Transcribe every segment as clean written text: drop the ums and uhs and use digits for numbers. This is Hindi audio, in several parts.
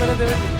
पहले देवेंद्र।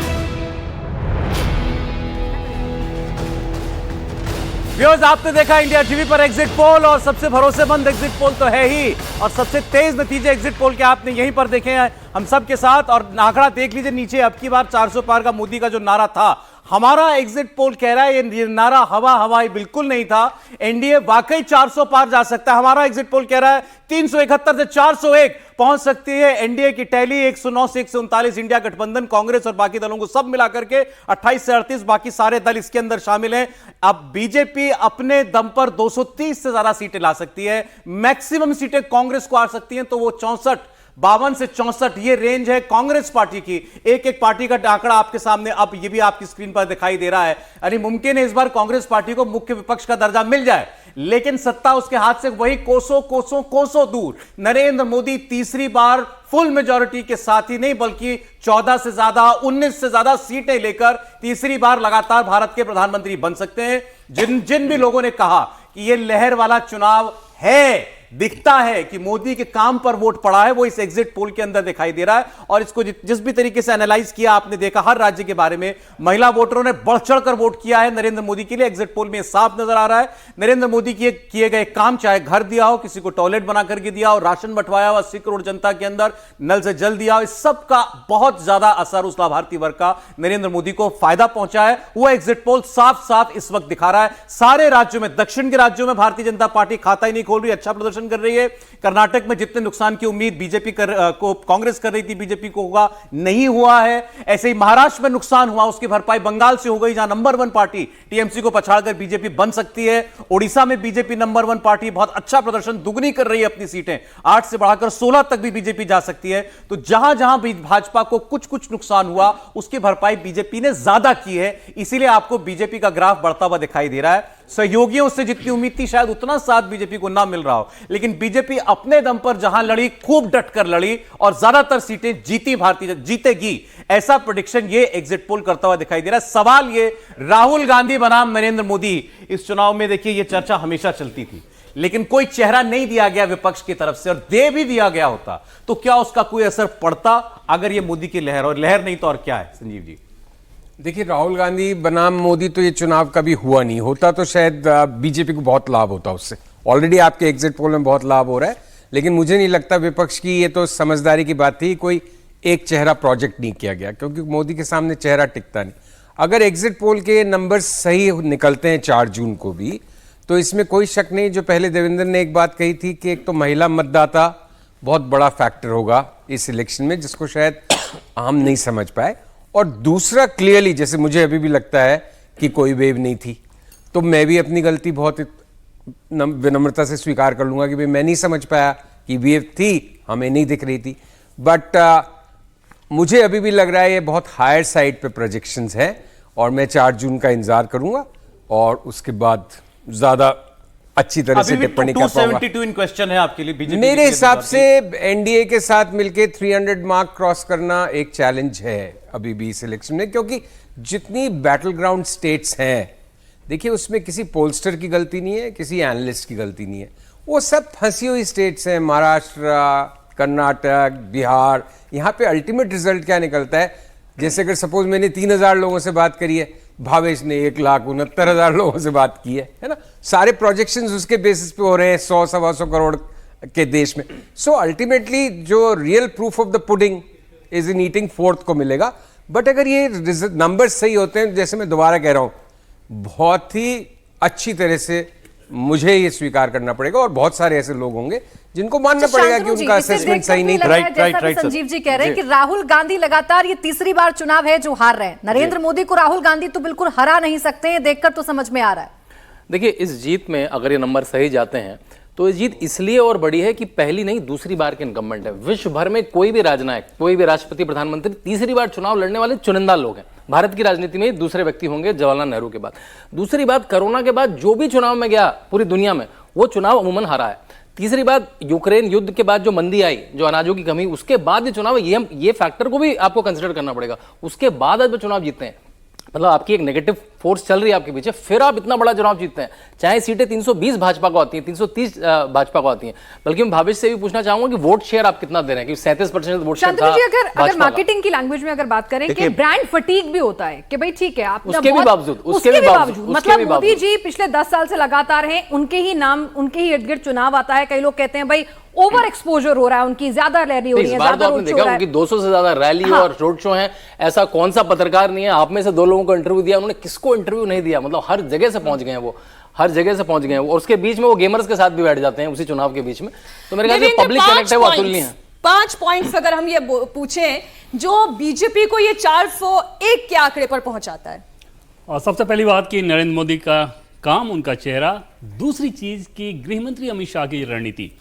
व्यूअर्स, आपने देखा इंडिया टीवी पर एग्जिट पोल, और सबसे भरोसेमंद एग्जिट पोल तो है ही, और सबसे तेज नतीजे एग्जिट पोल के आपने यहीं पर देखे हैं हम सब के साथ। और आंकड़ा देख लीजिए नीचे, अब की बार 400 पार का मोदी का जो नारा था, हमारा एग्जिट पोल कह रहा है ये नारा हवाई बिल्कुल नहीं था। एनडीए वाकई 400 पार जा सकता है। हमारा एग्जिट पोल कह रहा है 371 से 401 पहुंच सकती है एनडीए की टैली। 109 से 139 इंडिया गठबंधन, कांग्रेस और बाकी दलों को सब मिलाकर के 28 से 38 बाकी सारे दल इसके अंदर शामिल हैं। अब बीजेपी अपने दम पर 230 से ज्यादा सीटें ला सकती है। मैक्सिमम सीटें कांग्रेस को आ सकती हैं, तो वो 64, 52 से 64 ये रेंज है कांग्रेस पार्टी की। एक एक पार्टी का आंकड़ा आपके सामने अब ये भी आपकी स्क्रीन पर दिखाई दे रहा है। यानी मुमकिन है इस बार कांग्रेस पार्टी को मुख्य विपक्ष का दर्जा मिल जाए, लेकिन सत्ता उसके हाथ से वही कोसों दूर। नरेंद्र मोदी तीसरी बार फुल मेजॉरिटी के साथ ही नहीं, बल्कि 14 से ज्यादा, 19 से ज्यादा सीटें लेकर तीसरी बार लगातार भारत के प्रधानमंत्री बन सकते हैं। जिन भी लोगों ने कहा कि यह लहर वाला चुनाव है, दिखता है कि मोदी के काम पर वोट पड़ा है, वो इस एग्जिट पोल के अंदर दिखाई दे रहा है। और इसको जिस भी तरीके से एनालाइज किया आपने देखा, हर राज्य के बारे में महिला वोटरों ने बढ़ चढ़कर वोट किया है नरेंद्र मोदी के लिए। एग्जिट पोल में साफ नजर आ रहा है नरेंद्र मोदी के किए गए काम, चाहे घर दिया हो, किसी को टॉयलेट बना करके दिया हो, राशन बंटवाया हो 80 करोड़ जनता के अंदर, नल से जल दिया हो, इस सब का बहुत ज्यादा असर उस लाभार्थी वर्ग का नरेंद्र मोदी को फायदा पहुंचा है। वो एग्जिट पोल साफ साफ इस वक्त दिखा रहा है। सारे राज्यों में, दक्षिण के राज्यों में भारतीय जनता पार्टी खाता ही नहीं खोल रही, अच्छा प्रदर्शन कर रही है। कर्नाटक में जितने नुकसान की उम्मीद बीजेपी को कांग्रेस कर रही थी, बीजेपी को होगा, नहीं हुआ है। ऐसे ही महाराष्ट्र में नुकसान हुआ, उसकी भरपाई बंगाल से हो गई, जहां नंबर 1 पार्टी टीएमसी को पछाड़कर बीजेपी बन सकती है। ओडिशा में बीजेपी नंबर 1 पार्टी बहुत अच्छा प्रदर्शन, दुगनी कर रही है अपनी सीटें, 8 से बढ़ाकर 16 तक भी बीजेपी जा सकती है। तो जहां जहां भी भाजपा को कुछ नुकसान हुआ, उसकी भरपाई बीजेपी ने ज्यादा की है। इसीलिए आपको बीजेपी का ग्राफ बढ़ता हुआ दिखाई दे रहा है। सहयोगियों से जितनी उम्मीद थी शायद उतना साथ बीजेपी को ना मिल रहा हो, लेकिन बीजेपी अपने दम पर जहां लड़ी, खूब डटकर लड़ी और ज्यादातर सीटें जीती, भारतीय जीतेगी, ऐसा प्रेडिक्शन ये एग्जिट पोल करता हुआ दिखाई दे रहा है। सवाल ये, राहुल गांधी बनाम नरेंद्र मोदी, इस चुनाव में देखिए ये चर्चा हमेशा चलती थी, लेकिन कोई चेहरा नहीं दिया गया विपक्ष की तरफ से, और दे भी दिया गया होता तो क्या उसका कोई असर पड़ता अगर ये मोदी की लहर, और लहर नहीं तो और क्या है संजीव जी? देखिए, राहुल गांधी बनाम मोदी तो ये चुनाव कभी हुआ नहीं, होता तो शायद बीजेपी को बहुत लाभ होता उससे। ऑलरेडी आपके एग्जिट पोल में बहुत लाभ हो रहा है, लेकिन मुझे नहीं लगता विपक्ष की ये तो समझदारी की बात थी, कोई एक चेहरा प्रोजेक्ट नहीं किया गया, क्योंकि मोदी के सामने चेहरा टिकता नहीं। अगर एग्जिट पोल के नंबर सही निकलते हैं 4 जून को भी, तो इसमें कोई शक नहीं। जो पहले देवेंद्र ने एक बात कही थी कि एक तो महिला मतदाता बहुत बड़ा फैक्टर होगा इस इलेक्शन में, जिसको शायद हम नहीं समझ पाए, और दूसरा क्लियरली, जैसे मुझे अभी भी लगता है कि कोई वेव नहीं थी, तो मैं भी अपनी गलती बहुत विनम्रता से स्वीकार कर लूंगा कि भाई मैं नहीं समझ पाया कि वेव थी, हमें नहीं दिख रही थी। बट मुझे अभी भी लग रहा है ये बहुत हायर साइड पे प्रोजेक्शंस हैं, और मैं 4 जून का इंतजार करूंगा और उसके बाद ज्यादा अच्छी तरह से टिप्पणी कर पाऊंगा। 272 इन क्वेश्चन है आपके लिए बीजेपी। मेरे हिसाब से एनडीए के साथ मिलके 300 मार्क क्रॉस करना एक चैलेंज है अभी भी इस इलेक्शन में, क्योंकि जितनी बैटल ग्राउंड स्टेट्स हैं, देखिए उसमें किसी पोलस्टर की गलती नहीं है, किसी एनालिस्ट की गलती नहीं है, वो सब फंसी हुई स्टेट्स हैं। महाराष्ट्र, कर्नाटक, बिहार, यहाँ पे अल्टीमेट रिजल्ट क्या निकलता है? जैसे अगर सपोज मैंने 3000 लोगों से बात करी है, भावेश ने 1,69,000 लोगों से बात की है ना, सारे प्रोजेक्शंस उसके बेसिस पे हो रहे हैं 100-125 करोड़ के देश में। सो अल्टीमेटली जो real proof of the pudding is in eating fourth को मिलेगा। बट अगर ये नंबर सही होते हैं, जैसे मैं दोबारा कह रहा हूं, बहुत ही अच्छी तरह से मुझे ये स्वीकार करना पड़ेगा, और बहुत सारे ऐसे लोग होंगे जिनको मानना पड़ेगा कि उनका असेसमेंट सही नहीं था। राइट। संजीव जी कह रहे हैं कि राहुल गांधी लगातार ये तीसरी बार चुनाव है जो हार रहे हैं। नरेंद्र मोदी को राहुल गांधी तो बिल्कुल हरा नहीं सकते हैं, देखकर तो समझ में आ रहा है। देखिए, इस जीत में अगर ये नंबर सही जाते हैं तो ये जीत इसलिए और बड़ी है कि पहली नहीं दूसरी बार के इनकम्बेंट है। विश्व भर में कोई भी राजनायक, कोई भी राष्ट्रपति, प्रधानमंत्री तीसरी बार चुनाव लड़ने वाले चुनिंदा लोग हैं। भारत की राजनीति में दूसरे व्यक्ति होंगे जवाहरलाल नेहरू के बाद। दूसरी बात, कोरोना के बाद जो भी चुनाव में गया पूरी दुनिया में, वो चुनाव अमूमन हारा है। तीसरी बात, यूक्रेन युद्ध के बाद जो मंदी आई, जो अनाजों की कमी, उसके बाद ये चुनाव, ये फैक्टर को भी आपको कंसिडर करना पड़ेगा। उसके बाद आज चुनाव जीतते हैं। मतलब आपकी एक नेगेटिव फोर्स चल रही है आपके पीछे, फिर आप इतना बड़ा चुनाव जीतते हैं। चाहे सीटें 320 भाजपा को आती हैं, 330 भाजपा को आती हैं, बल्कि मैं भावेश से भी पूछना चाहूंगा कि वोट शेयर आप कितना दे रहे हैं, कि 37% वोट शेयर था शांतनु जी, अगर भाजपा का। मार्केटिंग की लैंग्वेज में अगर बात करें कि ब्रांड फटीग भी होता है कि भाई ठीक है आप उसके भी बावजूद मतलब मोदी जी पिछले 10 साल से लगातार हैं, उनके ही नाम उनके ही इर्द गिर्द चुनाव आता है, कई लोग कहते हैं भाई ओवर एक्सपोजर हो रहा है, उनकी ज्यादा रैली हो रही है, इस बार तो आपने देखा उनकी 200 से ज्यादा रैली और रोड शो हैं। ऐसा कौन सा पत्रकार नहीं है, आप में से 2 लोगों को इंटरव्यू दिया, उन्होंने किसको इंटरव्यू नहीं दिया, मतलब हर जगह से पहुंच गए हैं वो, हर जगह से पहुंच गए हैं वो, और उसके बीच में वो गेमर्स के साथ भी बैठ जाते हैं उसी चुनाव के बीच में। तो मेरे ख्याल से पब्लिक कनेक्ट है वो अतुलनीय है। 5 पॉइंट्स अगर हम ये पूछें जो बीजेपी को ये 401 के आंकड़े पर पहुंचाता है। और सबसे पहली बात कि नरेंद्र मोदी का काम, उनका चेहरा। दूसरी चीज कि गृहमंत्री अमित शाह की रणनीति,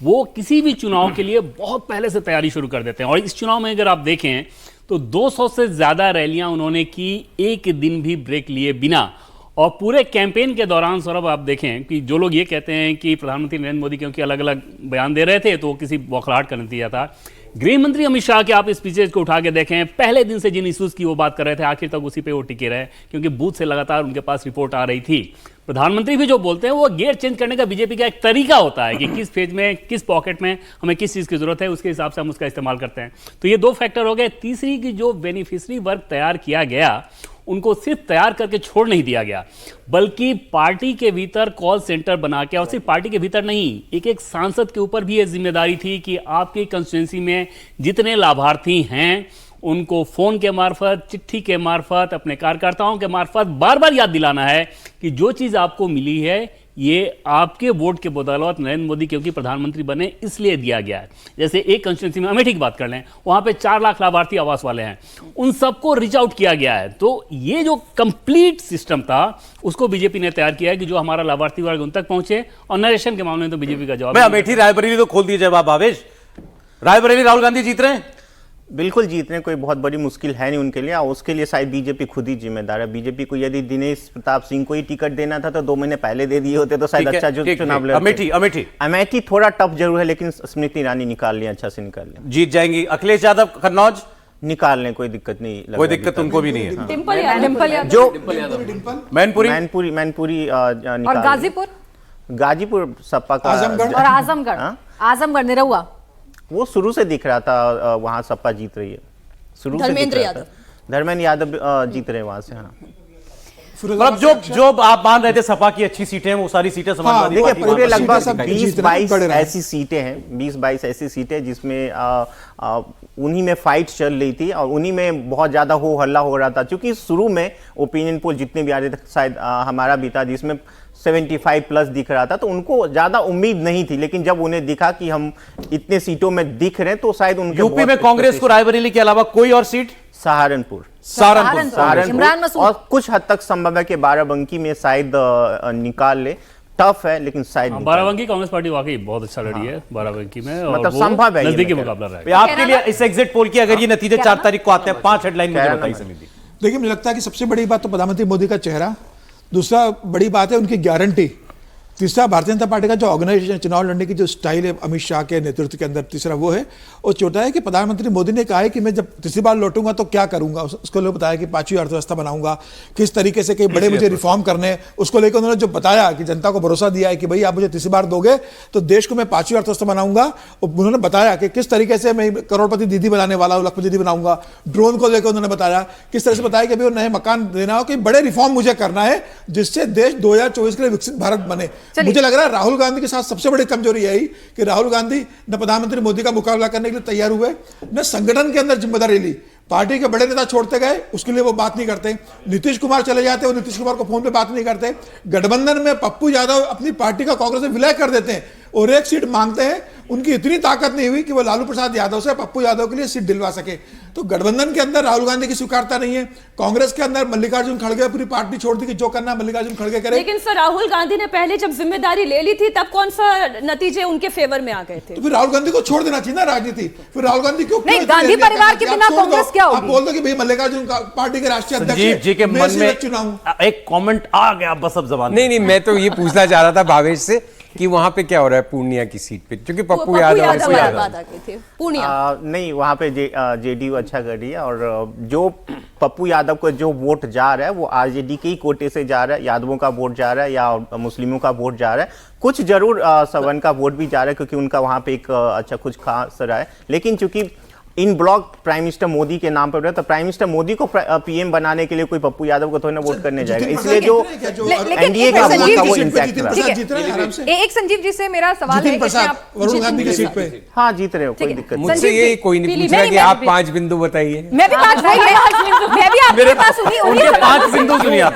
वो किसी भी चुनाव के लिए बहुत पहले से तैयारी शुरू कर देते हैं। और इस चुनाव में अगर आप देखें तो 200 से ज्यादा रैलियां उन्होंने की एक दिन भी ब्रेक लिए बिना। और पूरे कैंपेन के दौरान सौरभ आप देखें कि जो लोग ये कहते हैं कि प्रधानमंत्री नरेंद्र मोदी क्योंकि अलग अलग बयान दे रहे थे तो वो किसी बौखलाहट का नतीजा था, गृहमंत्री अमित शाह के आप स्पीचेज को उठा के देखें, पहले दिन से जिन इश्यूज की वो बात कर रहे थे आखिर तक उसी पे वो टिके रहे, क्योंकि बूथ से लगातार उनके पास रिपोर्ट आ रही थी। प्रधानमंत्री भी जो बोलते हैं वो गियर चेंज करने का बीजेपी का एक तरीका होता है कि किस फेज में, किस पॉकेट में हमें किस चीज की जरूरत है, उसके हिसाब से हम उसका इस्तेमाल करते हैं। तो ये 2 फैक्टर हो गए। तीसरी की जो बेनिफिशियरी वर्ग तैयार किया गया, उनको सिर्फ तैयार करके छोड़ नहीं दिया गया, बल्कि पार्टी के भीतर कॉल सेंटर बना के, और सिर्फ पार्टी के भीतर नहीं, एक एक सांसद के ऊपर भी ये जिम्मेदारी थी कि आपकी कंस्टिट्यूंसी में जितने लाभार्थी हैं उनको फोन के मार्फत, चिट्ठी के मार्फत, अपने कार्यकर्ताओं के मार्फत बार बार याद दिलाना है कि जो चीज आपको मिली है ये आपके वोट के बदौलत नरेंद्र मोदी क्योंकि प्रधानमंत्री बने इसलिए दिया गया है। जैसे एक कंस्टिट्यूंसी में अमेठी की बात कर लें, वहां पे 4 लाख लाभार्थी आवास वाले हैं, उन सबको रीच आउट किया गया है। तो ये जो कंप्लीट सिस्टम था उसको बीजेपी ने तैयार किया है कि जो हमारा लाभार्थी वर्ग उन तक पहुंचे। और नरेशन के मामले में तो बीजेपी का जवाब, अमेठी रायबरेली तो खोल दीजिए आप भावेश। रायबरेली राहुल गांधी जीत रहे हैं, बिल्कुल जीतने कोई बहुत बड़ी मुश्किल है नहीं उनके लिए, और उसके लिए शायद बीजेपी खुद ही जिम्मेदार है। बीजेपी को यदि दिनेश प्रताप सिंह को ही टिकट देना था तो 2 महीने पहले दे दिए होते तो शायद अच्छा जो चुनाव लड़ते। अमेठी थोड़ा टफ जरूर है, लेकिन स्मृति ईरानी निकाल लिया, अच्छा से निकाल लिया, जीत जाएंगी। अखिलेश यादव कन्नौज निकाल लें, कोई दिक्कत नहीं, कोई दिक्कत उनको भी नहीं है। मैनपुरी और गाजीपुर सपा का, और आजमगढ़ निरहुआ, वो शुरू से दिख रहा था वहां सपा जीत रही है, शुरू से धर्मेंद्र यादव जीत रहे हैं वहां से। हाँ, मतलब जो आप मान रहे थे सपा की अच्छी सीटें हैं वो सारी सीटें समाजवादी देखिए पार्टी पूरे लगभग 20-22 ऐसी सीटें हैं, 20-22 ऐसी सीटें जिसमें उन्हीं में फाइट चल रही थी और उन्हीं में बहुत ज्यादा हो हल्ला हो रहा था। क्योंकि शुरू में ओपिनियन पोल जितने भी आ रहे थे, शायद हमारा भी था जिसमें 75+ दिख रहा था, तो उनको ज्यादा उम्मीद नहीं थी। लेकिन जब उन्हें दिखा कि हम इतने सीटों में दिख रहे हैं तो शायद उनके यूपी में कांग्रेस को रायबरेली के अलावा कोई और सीट, सहारनपुर और कुछ हद तक संभव है कि बाराबंकी में शायद निकाल ले। टफ है लेकिन शायद बाराबंकी कांग्रेस पार्टी वाकई बहुत अच्छा लड़ी है बाराबंकी में, मतलब संभव है, नजदीकी मुकाबला रहा। आपके लिए इस एग्जिट पोल की अगर ये नतीजे 4 तारीख को आते हैं, 5 हेडलाइन मुझे बताइए समिति। देखिए मुझे लगता है कि सबसे बड़ी बात तो प्रधानमंत्री मोदी का चेहरा, दूसरा बड़ी बात है उनकी गारंटी, तीसरा भारतीय जनता पार्टी का जो ऑर्गेनाइजेशन, चुनाव लड़ने की जो स्टाइल है अमित शाह के नेतृत्व के अंदर, तीसरा वो है। और चौथा है कि प्रधानमंत्री मोदी ने कहा है कि मैं जब तीसरी बार लौटूंगा तो क्या करूंगा, उसको लोग बताया कि 5वीं अर्थव्यवस्था बनाऊंगा, किस तरीके से कई बड़े मुझे रिफॉर्म करने, उसको लेकर उन्होंने जो बताया कि जनता को भरोसा दिया है कि भाई आप मुझे तीसरी बार दोगे तो देश को मैं 5वीं अर्थव्यवस्था बनाऊंगा। और उन्होंने बताया कि किस तरीके से मैं करोड़पति दीदी बनाने वाला हूँ, लखपति दीदी बनाऊंगा। ड्रोन को लेकर उन्होंने बताया, किस तरह से बताया कि नए मकान देना हो, कि बड़े रिफॉर्म मुझे करना है जिससे देश 2024 के लिए विकसित भारत बने। मुझे लग रहा है राहुल गांधी के साथ सबसे बड़ी कमजोरी यही कि राहुल गांधी न प्रधानमंत्री मोदी का मुकाबला करने के लिए तैयार हुए, न संगठन के अंदर जिम्मेदारी ली। पार्टी के बड़े नेता छोड़ते गए, उसके लिए वो बात नहीं करते। नीतीश कुमार चले जाते, वो नीतीश कुमार को फोन पे बात नहीं करते। गठबंधन में पप्पू यादव अपनी पार्टी का कांग्रेस में विलय कर देते हैं और एक सीट मांगते हैं। उनकी इतनी ताकत नहीं हुई कि वो लालू प्रसाद यादव से पप्पू यादव के लिए सीट दिलवा सके। तो गठबंधन के अंदर राहुल गांधी की स्वीकारता नहीं है। कांग्रेस के अंदर मल्लिकार्जुन खड़गे पूरी पार्टी छोड़ दी कि जो करना मल्लिकार्जुन खड़गे करे। लेकिन सर राहुल गांधी ने पहले जब जिम्मेदारी ले ली थी तब कौन सा नतीजे उनके फेवर में आ गए थे? तो फिर राहुल गांधी को छोड़ देना चाहिए ना राजनीति। फिर राहुल गांधी क्यों नहीं, गांधी परिवार के बिना कांग्रेस क्या होगी? आप बोल दो कि भाई मल्लिकार्जुन पार्टी के राष्ट्रीय अध्यक्ष जी के मन में एक कमेंट आ गया, बस अब जबान नहीं, मैं तो ये पूछना चाह रहा था भावेश से कि वहां पे क्या हो रहा है पूर्णिया की सीट पे, क्योंकि पप्पू पप्पू यादव यादव बात आ गई थी पूर्णिया। नहीं, वहाँ पे जेडीयू अच्छा कर रही है, और जो पप्पू यादव को जो वोट जा रहा है वो आरजेडी के ही कोटे से जा रहा है, यादवों का वोट जा रहा है या मुस्लिमों का वोट जा रहा है, कुछ जरूर सवर्ण का वोट भी जा रहा है क्योंकि उनका वहाँ पे एक अच्छा कुछ खास रहा है। लेकिन चूंकि इन ब्लॉक प्राइम मिनिस्टर मोदी के नाम पर, तो प्राइम मिनिस्टर मोदी को पीएम बनाने के लिए कोई पप्पू यादव को थोड़ी ना वोट करने जाएगा, इसलिए जो एनडीए का वोट था वो इंटैक्ट रहा। एक संजीव जी से मेरा सवाल है कि आप वरुण गांधी की सीट पे हाँ जीत रहे हो, कोई दिक्कत नहीं। मुझसे ये कोई नहीं पूछ रहा कि आप 5 बिंदु बताइए। मैं भी मैं भी आपके पास उनके 5 बिंदु सुनिए आप।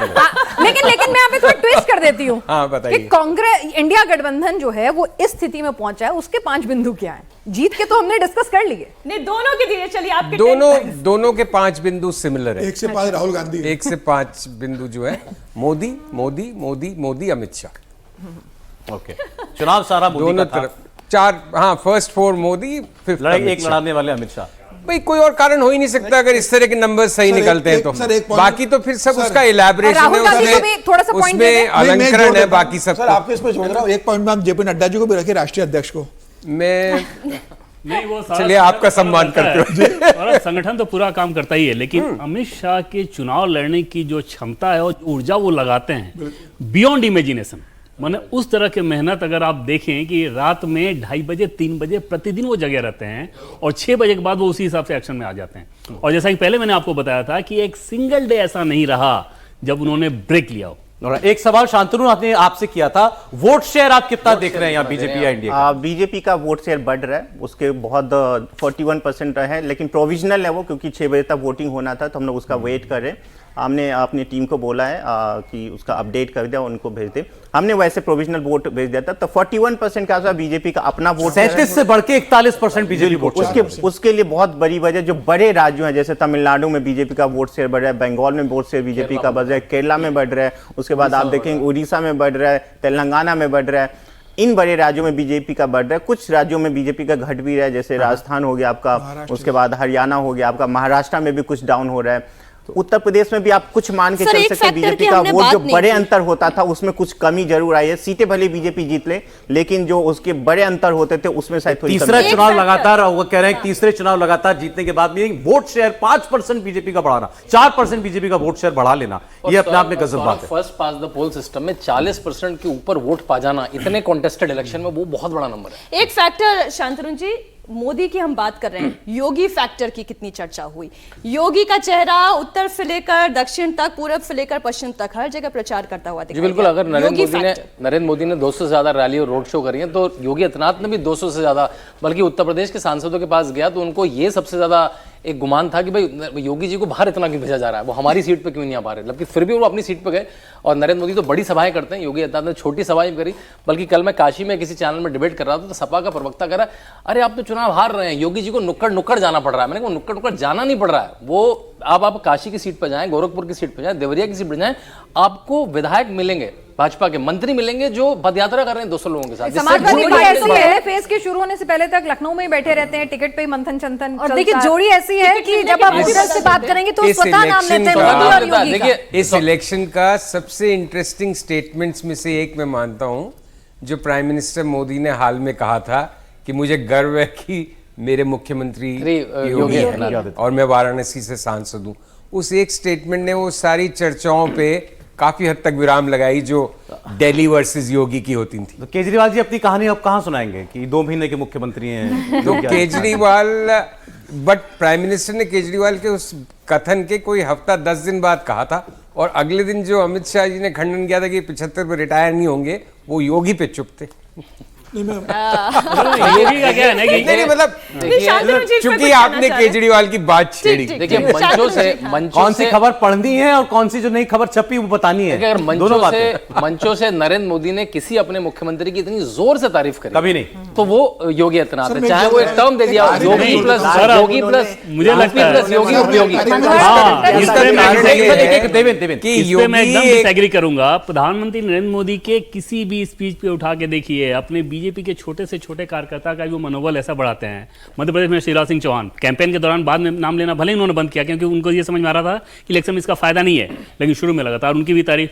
लेकिन मैं यहाँ पे थोड़ा ट्विस्ट कर देती हूँ हाँ, बताइए। कि कांग्रेस इंडिया गठबंधन जो है वो इस स्थिति में पहुंचा है, उसके 5 बिंदु क्या है? जीत के तो हमने डिस्कस कर लिए। नहीं, दोनों के दिए, चलिए आपके दोनों के 5 बिंदु सिमिलर है। 1 से 5 राहुल गांधी, 1 से 5 बिंदु जो है मोदी मोदी मोदी मोदी अमित शाह। ओके, चुनाव सारा मोदी दोनों का था। तरफ 4, हाँ, फर्स्ट 4 मोदी, 5th लड़ाई एक लड़ाने वाले अमित शाह। भाई कोई और कारण हो ही नहीं सकता अगर इस तरह के नंबर सही सर, निकलते हैं तो। सर, एक point- बाकी तो फिर सब सर, उसका इलैबोरेशन है, राहुल गांधी को भी थोड़ा सा point दे उसमें दें। अलंकरण है बाकी सब। सर आपके इस पर छोड़ रहा हूँ, एक पॉइंट में हम जेपी नड्डा जी को भी रखे राष्ट्रीय अध्यक्ष को। मैं नहीं, वो सारा चलिए, आपका सम्मान करते हुए और संगठन तो पूरा काम करता ही है, लेकिन अमित शाह के चुनाव लड़ने की जो क्षमता है और ऊर्जा वो लगाते हैं बियॉन्ड इमेजिनेशन। माने उस तरह की मेहनत अगर आप देखें कि रात में 2:30 बजे 3 बजे प्रतिदिन वो जगह रहते हैं और 6 बजे के बाद वो उसी हिसाब से एक्शन में आ जाते हैं। और जैसा कि पहले मैंने आपको बताया था कि एक सिंगल डे ऐसा नहीं रहा जब उन्होंने ब्रेक लिया हो। और एक सवाल शांतनु ने आपसे किया था, वोट शेयर आप कितना देख रहे हैं यहाँ बीजेपी या इंडिया का? बीजेपी का वोट शेयर बढ़ रहा है, उसके बहुत 41% है, लेकिन प्रोविजनल है वो, क्योंकि 6 बजे तक वोटिंग होना था तो हम लोग उसका वेट कर रहे हैं। हमने अपनी टीम को बोला है कि उसका अपडेट कर दिया, उनको भेज दे। हमने वैसे प्रोविजनल वोट भेज दिया था, तो 41% के आसपास बीजेपी का अपना वोट, 37 से बढ़ के 41% बीजेपी वोट। उसके लिए बहुत बड़ी वजह जो बड़े राज्यों हैं, जैसे तमिलनाडु में बीजेपी का वोट शेयर बढ़ रहा है, बंगाल में वोट शेयर बीजेपी का बढ़ रहा है, केरला में बढ़ रहा है, उसके बाद आप देखेंगे उड़ीसा में बढ़ रहा है, तेलंगाना में बढ़ रहा है। इन बड़े राज्यों में बीजेपी का बढ़ रहा है, कुछ राज्यों में बीजेपी का घट भी रहा है, जैसे राजस्थान हो गया आपका, उसके बाद हरियाणा हो गया आपका, महाराष्ट्र में भी कुछ डाउन हो रहा है, उत्तर प्रदेश में भी आप कुछ मान के चल सकते हैं बीजेपी का वोट जो बड़े अंतर होता था उसमें कुछ कमी जरूर आई है। सीटें भले बीजेपी जीत ले, लेकिन जो उसके बड़े अंतर होते थे उसमें शायद थोड़ी तीसरा चुनाव लगातार, वो कह रहे हैं तीसरे चुनाव लगातार जीतने के बाद भी वोट शेयर 5% बीजेपी का बढ़ाना, 4% बीजेपी का वोट शेयर बढ़ा लेना, ये अपने आप में गजब बात है। फर्स्ट पास द पोल सिस्टम में 40% के ऊपर वोट पा जाना इतने कॉन्टेस्टेड इलेक्शन में वो बहुत बड़ा नंबर है। एक फैक्टर शांतनु जी, मोदी की हम बात कर रहे हैं, योगी फैक्टर की कितनी चर्चा हुई? योगी का चेहरा उत्तर से लेकर दक्षिण तक, पूरब से लेकर पश्चिम तक हर जगह प्रचार करता हुआ दिखाई बिल्कुल। दिया। अगर नरेंद्र मोदी ने 200 से ज्यादा रैली और रोड शो करी है, तो योगी आदित्यनाथ ने भी 200 से ज्यादा, बल्कि उत्तर प्रदेश के सांसदों के पास गया तो उनको ये सबसे ज्यादा एक गुमान था कि भाई योगी जी को बाहर इतना क्यों भेजा जा रहा है, वो हमारी सीट पे क्यों नहीं आ पा रहे, लेकिन फिर भी वो अपनी सीट पे गए। और नरेंद्र मोदी तो बड़ी सभाएं करते हैं, योगी आदित्यनाथ ने छोटी सभाएं करी। बल्कि कल मैं काशी में किसी चैनल में डिबेट कर रहा था तो सपा का प्रवक्ता कह रहा है, अरे आप तो चुनाव हार रहे हैं, योगी जी को नुक्कड़ जाना पड़ रहा है। मैंने कहा नुक्कड़ जाना नहीं पड़ रहा है, वो आप काशी की सीट पर जाएं, गोरखपुर की सीट पर जाएं, देवरिया की सीट पर जाएं, आपको विधायक मिलेंगे, भाजपा के मंत्री मिलेंगे जो पदयात्रा कर रहे हैं 200 लोगों के साथ। समाजवादी पार्टी ऐसी है, फेज के शुरू होने से पहले तक लखनऊ में ही बैठे रहते हैं, टिकट पे ही मंथन चंथन। और देखिए जोड़ी ऐसी है कि जब आप वोटर्स से बात करेंगे तो स्वतः नाम लेते हैं मोदी और योगी का। इस इलेक्शन का सबसे इंटरेस्टिंग स्टेटमेंट्स में से एक मैं मानता हूं जो प्राइम मिनिस्टर मोदी ने हाल में कहा था कि मुझे गर्व है कि मेरे मुख्यमंत्री योगी आदित्यनाथ और मैं वाराणसी से सांसद हूं। उस एक स्टेटमेंट ने वो सारी चर्चाओं पे काफी हद तक विराम लगाई जो दिल्ली वर्सेस योगी की होती थी। तो केजरीवाल जी अपनी कहानी अब कहां सुनाएंगे कि 2 महीने के मुख्यमंत्री हैं? तो केजरीवाल, बट प्राइम मिनिस्टर ने केजरीवाल के उस कथन के कोई हफ्ता 10 दिन बाद कहा था, और अगले दिन जो अमित शाह जी ने खंडन किया था कि 75 पे रिटायर नहीं होंगे, वो योगी पे चुप थे। योगी का क्या है ना कि मतलब चूंकि आपने केजरीवाल की बात छेड़ी। देखिए मंचों कौन सी खबर पढ़नी है और कौन सी जो नई खबर छपी वो बतानी है। अगर मंचों से नरेंद्र मोदी ने किसी अपने मुख्यमंत्री की इतनी जोर से तारीफ करी कभी नहीं, तो वो योगी आदित्यनाथ है। चाहे वो एक टर्म दे दिया, योगी प्लस मुझे लगता है योगी उपयोगी। मैं एकदम डिसएग्री करूंगा। प्रधानमंत्री नरेंद्र मोदी के किसी भी स्पीच पे उठा के देखिए, अपने बीजेपी के छोटे से छोटे कार्यकर्ता का भी वो मनोबल ऐसा बढ़ाते हैं। मध्य प्रदेश में शिवराज सिंह चौहान कैंपेन के दौरान, बाद में नाम लेना भले उन्होंने बंद किया क्योंकि उनको ये समझ में आ रहा था कि इलेक्शन में इसका फायदा नहीं है, लेकिन शुरू में लगातार उनकी भी तारीफ।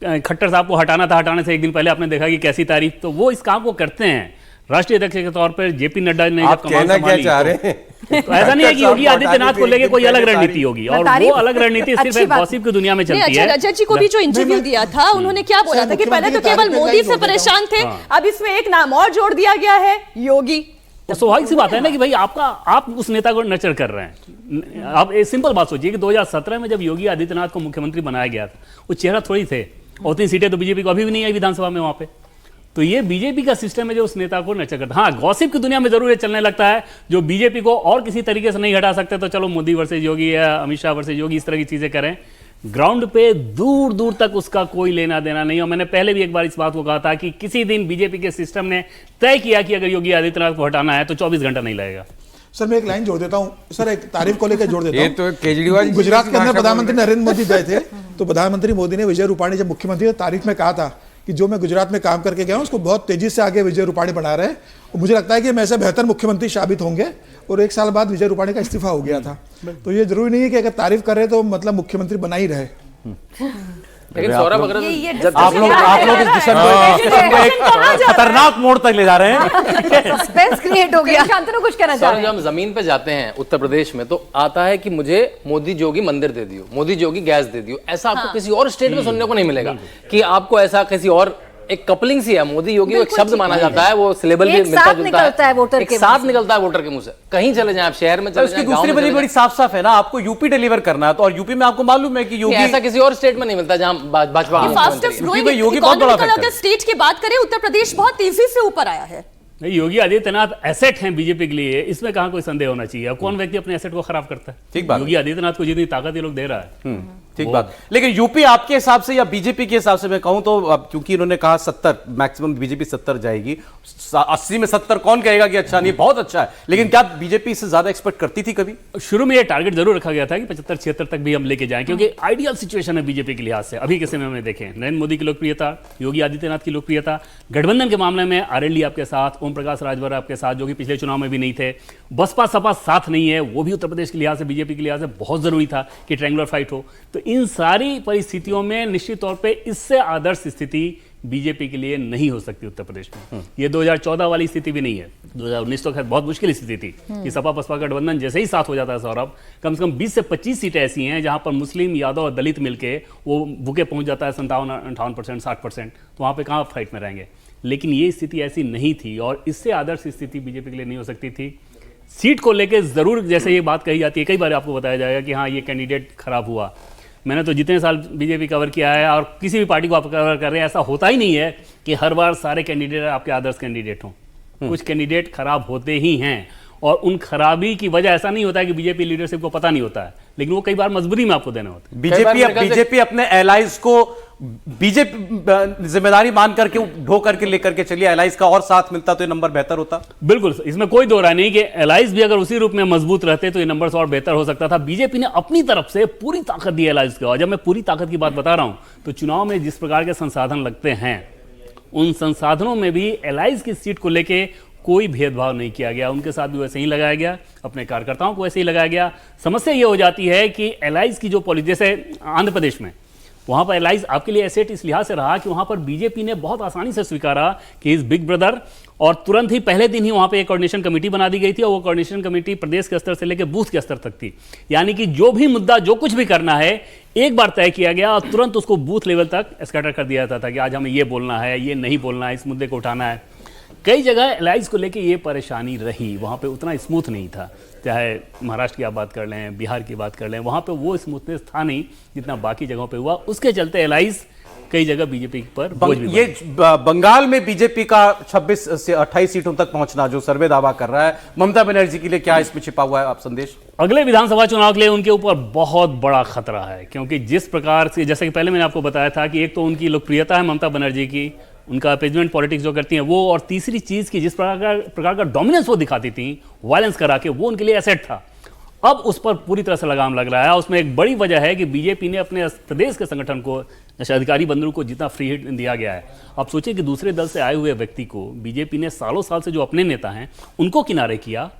खट्टर साहब को हटाना था, हटाने से एक दिन पहले आपने देखा कि कैसी तारीफ, तो वो इस काम को करते हैं। राष्ट्रीय अध्यक्ष के तौर पर जेपी नड्डा ने आप कहना क्या चाह रहे हैं? तो ऐसा नहीं है कि योगी आदित्यनाथ को लेके कोई अलग रणनीति होगी, और वो अलग रणनीति सिर्फ एक गॉसिप की दुनिया में चलती है। रजत जी को भी जो इंटरव्यू दिया था, उन्होंने क्या बोला था कि पहले तो केवल मोदी से परेशान थे, अब इसमें एक नाम और जोड़ दिया गया है, योगी। तो स्वाभाविक सी बात है ना कि भाई आप उस नेता को नर्चर कर रहे हैं। आप एक सिंपल बात सोचिए कि 2017 में जब योगी आदित्यनाथ को मुख्यमंत्री बनाया गया था, वो चेहरा थोड़ी थे, और उतनी सीटें तो बीजेपी को अभी भी नहीं आई विधानसभा में वहां पे। तो ये बीजेपी का सिस्टम है जो उस नेता को नर्चर करता है। हाँ, गॉसिप की दुनिया में जरूर ये चलने लगता है, जो बीजेपी को और किसी तरीके से नहीं हटा सकते तो चलो मोदी वर्सेज योगी या अमित शाह वर्सेज योगी इस तरह की चीजें करें। ग्राउंड पे दूर दूर तक उसका कोई लेना देना नहीं। और मैंने पहले भी एक बार इस बात को कहा था कि किसी दिन बीजेपी के सिस्टम ने तय किया कि अगर योगी आदित्यनाथ को हटाना है तो 24 घंटा नहीं लगेगा। सर मैं एक लाइन जोड़ देता हूं सर, एक तारीफ को लेकर जोड़ देता ये हूं। तो केजरीवाल गुजरात के अंदर प्रधानमंत्री नरेंद्र मोदी गए थे, तो प्रधानमंत्री मोदी ने विजय रूपाणी जब मुख्यमंत्री थे तारीफ में कहा था कि जो मैं गुजरात में काम करके गया हूं उसको बहुत तेजी से आगे विजय रूपाणी बना रहे हैं, और मुझे लगता है कि मैं ऐसे बेहतर मुख्यमंत्री साबित होंगे। और 1 साल बाद विजय रूपाणी का इस्तीफा हो गया था। तो ये जरूरी नहीं है कि अगर तारीफ कर रहे तो मतलब मुख्यमंत्री बना ही रहे। लेकिन सौरभ अगर आप लोग इस दिशा को एक खतरनाक मोड़ तक ले जा रहे हैं। सस्पेंस क्रिएट हो गया। शांतनु कुछ कहना चाह रहे जब हम जमीन पे जाते हैं उत्तर प्रदेश में, तो आता है कि मुझे मोदी जोगी मंदिर दे दियो, मोदी जोगी गैस दे दियो। ऐसा आपको किसी और स्टेट में सुनने को नहीं मिलेगा कि आपको ऐसा किसी और एक कपलिंग सी है। मोदी योगी एक शब्द माना जाता है, वो सिलेबल भी मिलता जुलता है, एक साथ निकलता है वोटर के मुंह से। कहीं चले जाएं आप, शहर में चले जाएं, उसकी दूसरी वजह बड़ी साफ साफ है ना, आपको यूपी डिलीवर करना है, तो और यूपी में आपको मालूम है कि योगी ऐसा किसी और स्टेट में नहीं मिलता जहां भाजपा फास्टेस्ट ग्रोइंग योगी बहुत बड़ा फैक्टर अगर स्टेट की बात करें, उत्तर प्रदेश बहुत तेजी से ऊपर आया है। नहीं, योगी आदित्यनाथ एसेट हैं बीजेपी के लिए, इसमें कहां कोई संदेह होना चाहिए। अब कौन व्यक्ति अपने एसेट को खराब करता है? ठीक बात। योगी आदित्यनाथ को जितनी ताकत ये लोग दे रहा है, ठीक बात। लेकिन यूपी आपके हिसाब से या बीजेपी के हिसाब से मैं कहूं तो, अब क्योंकि इन्होंने कहा 70 मैक्सिमम बीजेपी 70 जाएगी, 80 में 70 कौन कहेगा कि अच्छा नहीं, बहुत अच्छा है। लेकिन क्या बीजेपी इससे ज्यादा एक्सपेक्ट करती थी कभी? शुरू में ये टारगेट जरूर रखा गया था कि 75-76 तक भी हम लेके जाएं, क्योंकि आइडियल सिचुएशन है बीजेपी के लिहाज से। अभी के समय में देखें, नरेंद्र मोदी की लोकप्रियता, योगी आदित्यनाथ की लोकप्रियता, गठबंधन के मामले में आरएलडी आपके साथ, ओम प्रकाश राजभर आपके साथ, जो कि पिछले चुनाव में भी नहीं थे, बसपा सपा साथ नहीं है, वो भी उत्तर प्रदेश के लिहाज से, बीजेपी के लिहाज से बहुत जरूरी था कि ट्रायंगुलर फाइट हो। तो इन सारी परिस्थितियों में निश्चित तौर पे इससे आदर्श स्थिति बीजेपी के लिए नहीं हो सकती उत्तर प्रदेश में। ये 2014 वाली स्थिति भी नहीं है, 2019 तो खैर बहुत मुश्किल स्थिति थी कि सपा बसपा गठबंधन जैसे ही साथ हो जाता है सौरभ, कम से कम 20 से 25 सीटें ऐसी हैं जहां पर मुस्लिम, यादव और दलित मिलके वो बुके पहुंच जाता है 57-58%, 60%, तो वहां पे कहां फाइट में रहेंगे। लेकिन ये स्थिति ऐसी नहीं थी, और इससे आदर्श स्थिति बीजेपी के लिए नहीं हो सकती थी। सीट को लेकर जरूर जैसे ये बात कही जाती है, कई बार आपको बताया जाएगा कि हाँ ये कैंडिडेट खराब हुआ। मैंने तो जितने साल बीजेपी कवर किया है, और किसी भी पार्टी को आप कवर कर रहे हैं, ऐसा होता ही नहीं है कि हर बार सारे कैंडिडेट आपके आदर्श कैंडिडेट हों। कुछ कैंडिडेट खराब होते ही हैं, और उन खराबी की वजह ऐसा नहीं होता है कि बीजेपी लीडरशिप को पता नहीं होता है, लेकिन वो कई बार मजबूरी में आपको देने होते हैं। बीजेपी अपने एलाइज को बीजेपी जिम्मेदारी मान करके ढो करके लेकर के चलिए, एलाइज का और साथ मिलता तो ये नंबर बेहतर होता। बिल्कुल, इसमें कोई दो राय नहीं कि एलाइज भी अगर उसी रूप में मजबूत रहते तो ये नंबर्स और बेहतर हो सकता था। बीजेपी ने अपनी तरफ से पूरी ताकत दी एलाइज को, और जब मैं पूरी ताकत की बात बता रहा हूं तो चुनाव में जिस प्रकार के संसाधन लगते हैं, उन संसाधनों में भी एलाइज की सीट को लेके कोई भेदभाव नहीं किया गया, उनके साथ भी वैसे ही लगाया गया, अपने कार्यकर्ताओं को वैसे ही लगाया गया। समस्या ये हो जाती है कि एलाइज की जो पॉलिसी, जैसे आंध्र प्रदेश में, वहां पर एलाइज आपके लिए एसेट इस लिहाज से रहा कि वहां पर बीजेपी ने बहुत आसानी से स्वीकारा कि इज बिग ब्रदर, और तुरंत ही पहले दिन ही वहां पे एक कोऑर्डिनेशन कमेटी बना दी गई थी, और वो कोऑर्डिनेशन कमेटी प्रदेश के स्तर से लेकर बूथ के स्तर तक थी। यानी कि जो भी मुद्दा, जो कुछ भी करना है, एक बार तय किया गया और तुरंत उसको बूथ लेवल तक स्कैटर कर दिया जाता था कि आज हमें ये बोलना है, ये नहीं बोलना है, इस मुद्दे को उठाना है। कई जगह एलाइज को लेके ये परेशानी रही, वहाँ पे उतना स्मूथ नहीं था। चाहे महाराष्ट्र की आप बात कर लें, बिहार की बात कर लें, वहाँ पे वो स्मूथनेस था नहीं जितना बाकी जगहों पे हुआ। उसके चलते एलाइज कई जगह बीजेपी पर बोझ भी ये बंगाल में बीजेपी का 26 से 28 सीटों तक पहुंचना जो सर्वे दावा कर रहा है, ममता बनर्जी के लिए क्या इसमें छिपा हुआ है आप संदेश? अगले विधानसभा चुनाव के लिए उनके ऊपर बहुत बड़ा खतरा है, क्योंकि जिस प्रकार से, जैसे कि पहले मैंने आपको बताया था कि एक तो उनकी लोकप्रियता है ममता बनर्जी की, उनका अपेजमेंट पॉलिटिक्स जो करती हैं वो, और तीसरी चीज की जिस प्रकार का डोमिनेंस वो दिखाती थी वायलेंस करा के, वो उनके लिए एसेट था। अब उस पर पूरी तरह से लगाम लग रहा है। उसमें एक बड़ी वजह है कि बीजेपी ने अपने प्रदेश के संगठन को, जैसे अधिकारी बंधु को जितना फ्री हिट दिया गया है, अब सोचिए कि दूसरे दल से आए हुए व्यक्ति को बीजेपी ने सालों साल से जो अपने नेता हैं उनको किनारे किया,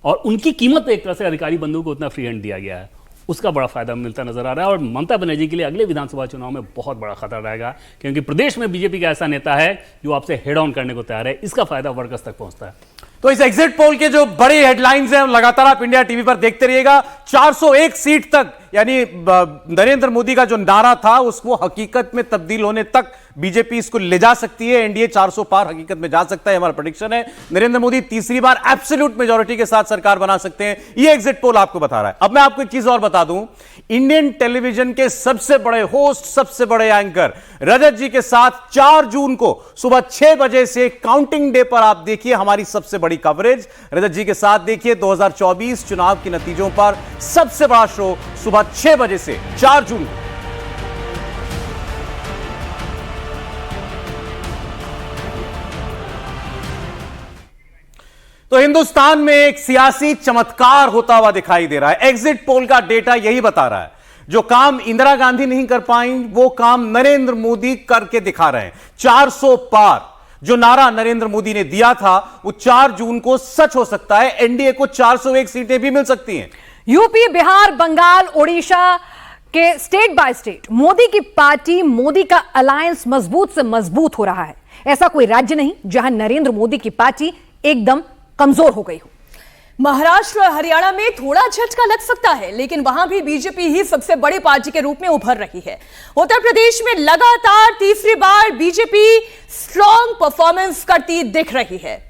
और उनकी कीमत पे एक तरह से अधिकारी बंधु को उतना फ्री हैंड दिया गया है। उसका बड़ा फायदा मिलता नजर आ रहा है। और ममता बनर्जी के लिए अगले विधानसभा चुनाव में बहुत बड़ा खतरा रहेगा, क्योंकि प्रदेश में बीजेपी का ऐसा नेता है जो आपसे हेड ऑन करने को तैयार है। इसका फायदा वर्कर्स तक पहुंचता है। तो इस एग्जिट पोल के जो बड़े हेडलाइंस हैं लगातार आप इंडिया टीवी पर देखते रहिएगा। 401 सीट तक, यानी नरेंद्र मोदी का जो नारा था उसको हकीकत में तब्दील होने तक बीजेपी इसको ले जा सकती है। एनडीए 400 पार हकीकत में जा सकता है, हमारा प्रेडिक्शन है। नरेंद्र मोदी तीसरी बार एब्सोल्यूट मेजॉरिटी के साथ सरकार बना सकते हैं, ये एग्जिट पोल आपको बता रहा है। अब मैं आपको एक चीज और बता दूं, इंडियन टेलीविजन के सबसे बड़े होस्ट, सबसे बड़े एंकर रजत जी के साथ 4 जून को सुबह 6 बजे से काउंटिंग डे पर आप देखिए हमारी सबसे बड़ी कवरेज। रजत जी के साथ देखिए 2024 चुनाव के नतीजों पर सबसे बड़ा शो सुबह 6 बजे से 4 जून को। तो हिंदुस्तान में एक सियासी चमत्कार होता हुआ दिखाई दे रहा है। एग्जिट पोल का डेटा यही बता रहा है, जो काम इंदिरा गांधी नहीं कर पाई वो काम नरेंद्र मोदी करके दिखा रहे हैं। 400 पार जो नारा नरेंद्र मोदी ने दिया था वो 4 जून को सच हो सकता है। एनडीए को 401 सीटें भी मिल सकती हैं। यूपी, बिहार, बंगाल, ओडिशा के स्टेट बाय स्टेट मोदी की पार्टी, मोदी का अलायंस मजबूत से मजबूत हो रहा है। ऐसा कोई राज्य नहीं जहां नरेंद्र मोदी की पार्टी एकदम कमजोर हो गई हो। महाराष्ट्र और हरियाणा में थोड़ा झटका लग सकता है, लेकिन वहां भी बीजेपी ही सबसे बड़ी पार्टी के रूप में उभर रही है। उत्तर प्रदेश में लगातार तीसरी बार बीजेपी स्ट्रॉन्ग परफॉर्मेंस करती दिख रही है।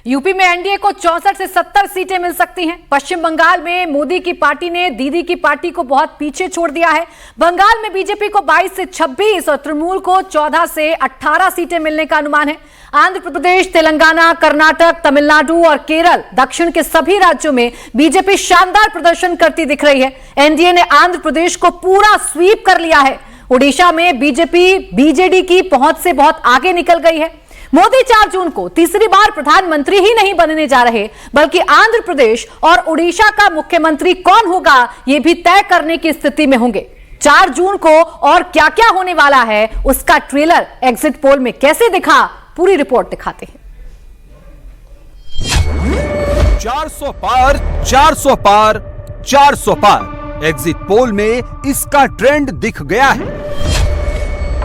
यूपी में एनडीए को 64 से 70 सीटें मिल सकती हैं। पश्चिम बंगाल में मोदी की पार्टी ने दीदी की पार्टी को बहुत पीछे छोड़ दिया है। बंगाल में बीजेपी को 22 से 26 और तृणमूल को 14 से 18 सीटें मिलने का अनुमान है। आंध्र प्रदेश, तेलंगाना, कर्नाटक, तमिलनाडु और केरल, दक्षिण के सभी राज्यों में बीजेपी शानदार प्रदर्शन करती दिख रही है। एनडीए ने आंध्र प्रदेश को पूरा स्वीप कर लिया है। ओडिशा में बीजेपी बीजेडी की पहुंच से बहुत आगे निकल गई है। मोदी 4 जून को तीसरी बार प्रधानमंत्री ही नहीं बनने जा रहे, बल्कि आंध्र प्रदेश और ओडिशा का मुख्यमंत्री कौन होगा यह भी तय करने की स्थिति में होंगे। 4 जून को और क्या क्या होने वाला है उसका ट्रेलर एग्जिट पोल में कैसे दिखा, पूरी रिपोर्ट दिखाते हैं। 400 पार, 400 पार, 400 पार, एग्जिट पोल में इसका ट्रेंड दिख गया है।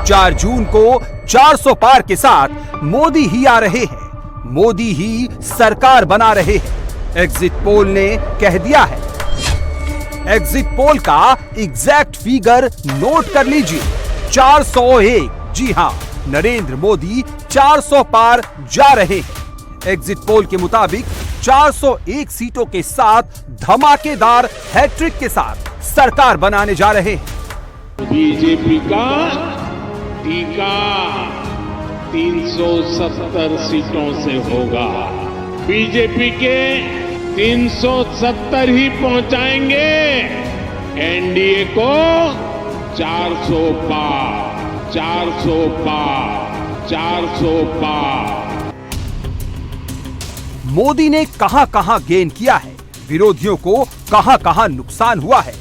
4 जून को 400 पार के साथ मोदी ही आ रहे हैं, मोदी ही सरकार बना रहे हैं, एग्जिट पोल ने कह दिया है। एग्जिट पोल का एग्जैक्ट फिगर नोट कर लीजिए, 401। जी हां, नरेंद्र मोदी 400 पार जा रहे हैं। एग्जिट पोल के मुताबिक 401 सीटों के साथ धमाकेदार हैट्रिक के साथ सरकार बनाने जा रहे हैं। बीजेपी का टीका 370 सीटों से होगा। बीजेपी के 370 ही पहुंचाएंगे एनडीए को 400 पार, 400 पार, 400 पार। मोदी ने कहां कहां गेन किया है, विरोधियों को कहां कहां नुकसान हुआ है,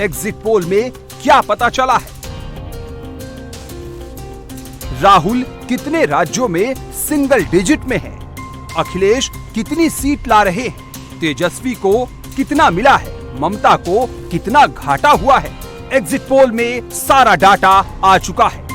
एग्जिट पोल में क्या पता चला है। राहुल कितने राज्यों में सिंगल डिजिट में है, अखिलेश कितनी सीट ला रहे हैं, तेजस्वी को कितना मिला है, ममता को कितना घाटा हुआ है, एग्जिट पोल में सारा डाटा आ चुका है।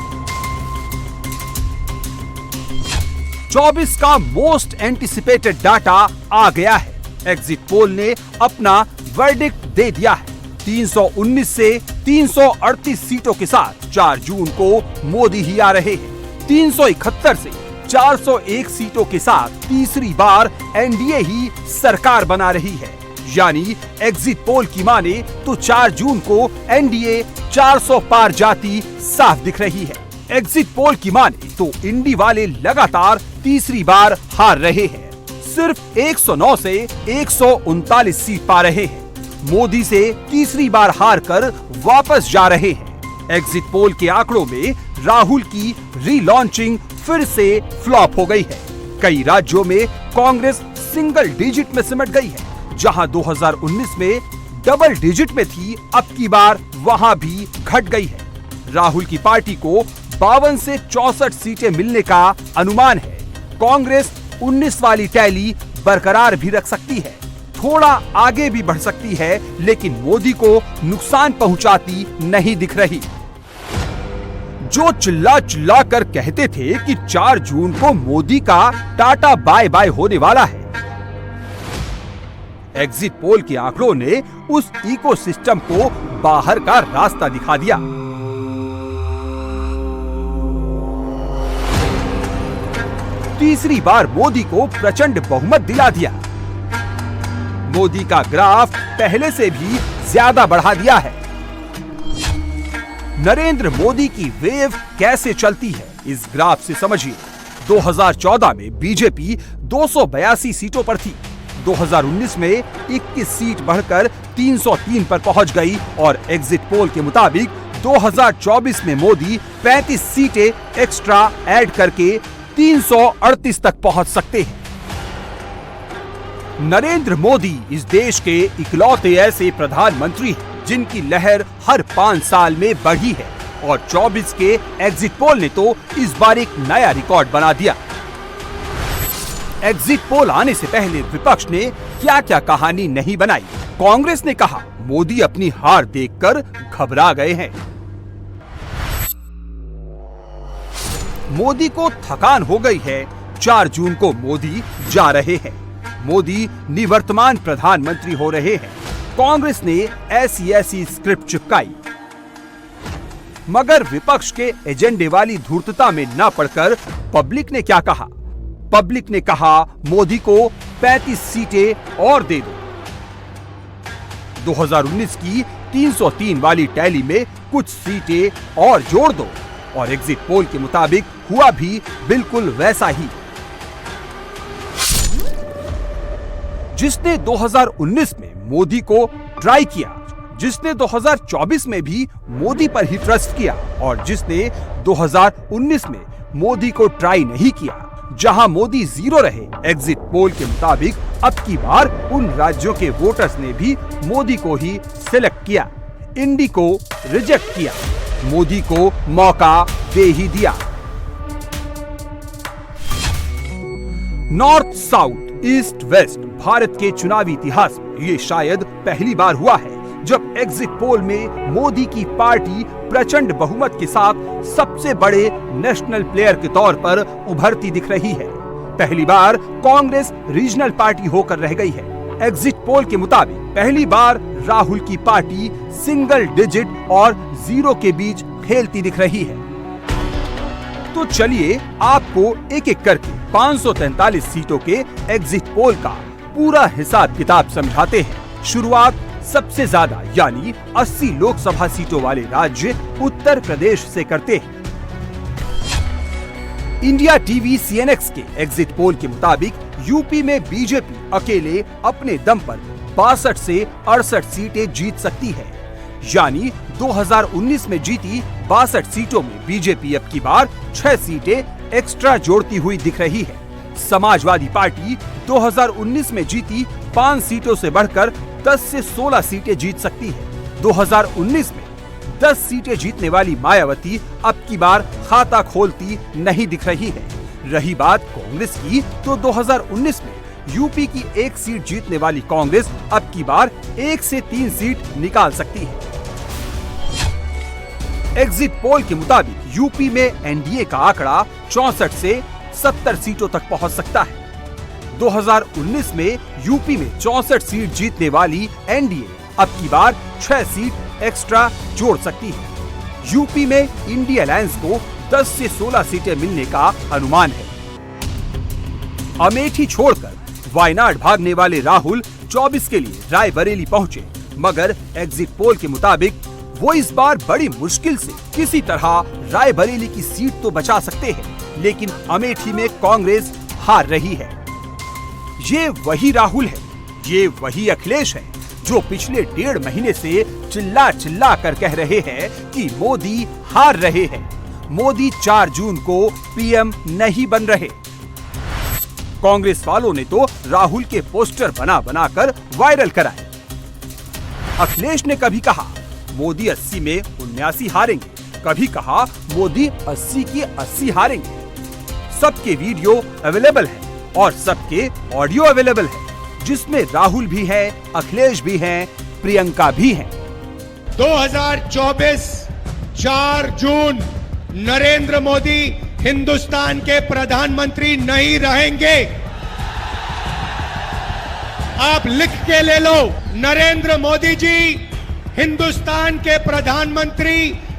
24 का मोस्ट एंटिसिपेटेड डाटा आ गया है। एग्जिट पोल ने अपना वर्डिक्ट दे दिया है। 319 से 338 सीटों के साथ 4 जून को मोदी ही आ रहे हैं। 371 से 401 सीटों के साथ तीसरी बार एनडीए ही सरकार बना रही है। यानी एग्जिट पोल की माने तो 4 जून को एनडीए 400 पार जाती साफ दिख रही है। एग्जिट पोल की माने तो इंडी वाले लगातार तीसरी बार हार रहे हैं। सिर्फ 109 से 139 सीट पा रहे हैं। मोदी से तीसरी बार हार कर वापस जा रहे हैं। एग्जिट पोल के आंकड़ों में राहुल की रीलॉन्चिंग फिर से फ्लॉप हो गई है। कई राज्यों में कांग्रेस सिंगल डिजिट में सिमट गई है। जहां 2019 में डबल डिजिट में थी, अब की बार वहां भी घट गई है। राहुल की पार्टी को 52 से 64 सीटें मिलने का अनुमान है। कांग्रेस 19 वाली टैली बरकरार भी रख सकती है। थोड़ा आगे भी बढ़ सकती है, लेकिन मोदी को नुकसान पहुंचाती नहीं दिख रही। जो चिल्ला चिल्ला कर कहते थे कि 4 जून को मोदी का टाटा बाय बाय होने वाला है, एग्जिट पोल के आंकड़ों ने उस इकोसिस्टम को बाहर का रास्ता दिखा दिया। तीसरी बार मोदी को प्रचंड बहुमत दिला दिया। मोदी का ग्राफ पहले से भी ज्यादा बढ़ा दिया है। नरेंद्र मोदी की वेव कैसे चलती है, इस ग्राफ से समझिए। 2014 में बीजेपी 282 सीटों पर थी। 2019 में 21 सीट बढ़कर 303 पर पहुंच गई और एग्जिट पोल के मुताबिक 2024 में मोदी 35 सीटें एक्स्ट्रा ऐड करके 338 तक पहुंच सकते हैं। नरेंद्र मोदी इस देश के इकलौते ऐसे प्रधानमंत्री हैं जिनकी लहर हर 5 साल में बढ़ी है और 24 के एग्जिट पोल ने तो इस बार एक नया रिकॉर्ड बना दिया। एग्जिट पोल आने से पहले विपक्ष ने क्या क्या कहानी नहीं बनाई। कांग्रेस ने कहा मोदी अपनी हार देखकर घबरा गए हैं। मोदी को थकान हो गई है, 4 जून को मोदी जा रहे हैं। मोदी निवर्तमान प्रधानमंत्री हो रहे हैं। कांग्रेस ने ऐसी स्क्रिप्ट चिपकाई, मगर विपक्ष के एजेंडे वाली धूर्तता में न पड़कर पब्लिक ने क्या कहा? पब्लिक ने कहा मोदी को 35 सीटें और दे दो। 2019 की 303 वाली टैली में कुछ सीटें और जोड़ दो और एग्जिट पोल के मुताबिक हुआ भी बिल्कुल वैसा ही। जिसने 2019 में मोदी को ट्राई किया, जिसने 2024 में भी मोदी पर ही ट्रस्ट किया और जिसने 2019 में मोदी को ट्राई नहीं किया, जहां मोदी 0 रहे, एग्जिट पोल के मुताबिक अब की बार उन राज्यों के वोटर्स ने भी मोदी को ही सिलेक्ट किया, इंडी को रिजेक्ट किया, मोदी को मौका दे ही दिया। North south east west Bharat के चुनावी इतिहास में ये शायद पहली बार हुआ है जब एग्जिट पोल में मोदी की पार्टी प्रचंड बहुमत के साथ सबसे बड़े नेशनल प्लेयर के तौर पर उभरती दिख रही है। पहली बार कांग्रेस रीजनल पार्टी होकर रह गई है। एग्जिट पोल के मुताबिक पहली बार राहुल की पार्टी सिंगल डिजिट और 0 के बीच खेलती दिख रही है। तो चलिए आपको एक एक करके 543 सीटों के एग्जिट पोल का पूरा हिसाब किताब समझाते हैं। शुरुआत सबसे ज्यादा यानी 80 लोकसभा सीटों वाले राज्य उत्तर प्रदेश से करते हैं। इंडिया टीवी CNX के एग्जिट पोल के मुताबिक यूपी में बीजेपी अकेले अपने दम पर 62 से 68 सीटें जीत सकती है, यानी 2019 में जीती 62 सीटों में बीजेपी अब की बार 6 सीटें एक्स्ट्रा जोड़ती हुई दिख रही है। समाजवादी पार्टी 2019 में जीती 5 सीटों से बढ़कर 10 से 16 सीटें जीत सकती है। 2019 में 10 सीटें जीतने वाली मायावती अब की बार खाता खोलती नहीं दिख रही है। रही बात कांग्रेस की, तो 2019 में यूपी की 1 सीट जीतने वाली कांग्रेस अब की बार 1 से 3 सीट निकाल सकती है। एग्जिट पोल के मुताबिक यूपी में एनडीए का आंकड़ा 64 से 70 सीटों तक पहुंच सकता है। 2019 में यूपी में 64 सीट जीतने वाली एनडीए अब की बार 6 सीट एक्स्ट्रा जोड़ सकती है। यूपी में इंडिया अलायंस को 10 से 16 सीटें मिलने का अनुमान है। अमेठी छोड़कर वायनाड भागने वाले राहुल 24 के लिए रायबरेली पहुंचे, मगर एग्जिट पोल के मुताबिक वो इस बार बड़ी मुश्किल से किसी तरह रायबरेली की सीट तो बचा सकते हैं, लेकिन अमेठी में कांग्रेस हार रही है। ये वही राहुल है, ये वही अखिलेश है जो पिछले 1.5 महीने से चिल्ला चिल्ला कर कह रहे हैं कि मोदी हार रहे हैं, मोदी 4 जून को पीएम नहीं बन रहे। कांग्रेस वालों ने तो राहुल के पोस्टर बना बना कर वायरल कराए। अखिलेश ने कभी कहा मोदी 80 में 79 हारेंगे, कभी कहा मोदी 80 की 80 हारेंगे। सबके वीडियो अवेलेबल है और सबके ऑडियो अवेलेबल है। जिसमें राहुल भी है, अखिलेश भी हैं, प्रियंका भी हैं। 2024 4 जून नरेंद्र मोदी हिंदुस्तान के प्रधानमंत्री नहीं रहेंगे। आप लिख के ले लो, नरेंद्र मोदी जी हिंदुस्तान के प्रधानमंत्री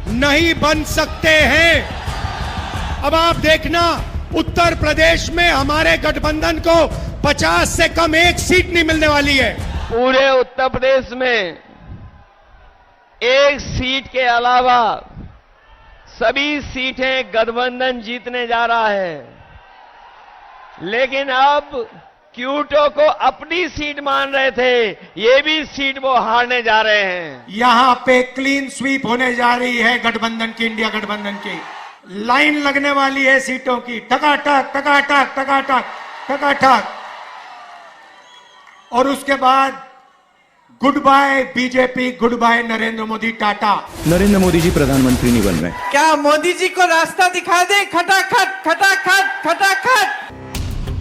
नहीं बन सकते हैं। अब आप देखना, उत्तर प्रदेश में हमारे गठबंधन को 50 से कम एक सीट नहीं मिलने वाली है। पूरे उत्तर प्रदेश में एक सीट के अलावा सभी सीटें गठबंधन जीतने जा रहा है, लेकिन अब क्यूटो को अपनी सीट मान रहे थे, ये भी सीट वो हारने जा रहे हैं। यहां पे क्लीन स्वीप होने जा रही है गठबंधन की, इंडिया गठबंधन की। लाइन लगने वाली है सीटों की, टकाटक टकाटक टकाटक टकाटक। और उसके बाद goodbye BJP, goodbye Narendra Modi, tata. Narendra Modi ji प्रधानमंत्री नहीं बन रहे। क्या मोदी जी को रास्ता दिखा दे? खटाखट खटाखट खटाखट।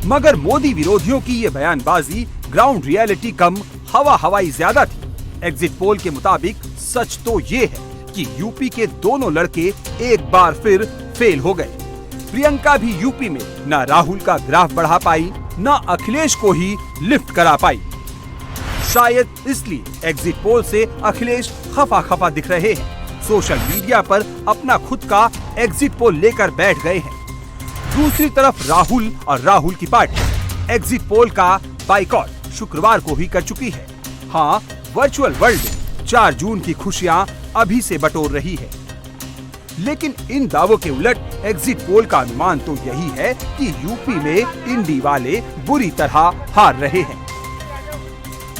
मगर मोदी विरोधियों की ये बयानबाजी ग्राउंड रियलिटी कम हवाई ज्यादा थी। एग्जिट पोल के मुताबिक सच तो ये है कि यूपी के दोनों लड़के एक बार फिर फेल हो गए। प्रियंका भी यूपी में न राहुल का ग्राफ बढ़ा पाई, न अखिलेश को ही लिफ्ट करा पाई। शायद इसलिए एग्जिट पोल से अखिलेश खफा दिख रहे हैं। सोशल मीडिया पर अपना खुद का एग्जिट पोल लेकर बैठ गए हैं। दूसरी तरफ राहुल और राहुल की पार्टी एग्जिट पोल का बाइकॉट शुक्रवार को ही कर चुकी है। हाँ, वर्चुअल वर्ल्ड में 4 जून की खुशियां अभी से बटोर रही है। लेकिन इन दावों के उलट एग्जिट पोल का अनुमान तो यही है कि यूपी में इंडी वाले बुरी तरह हार रहे हैं।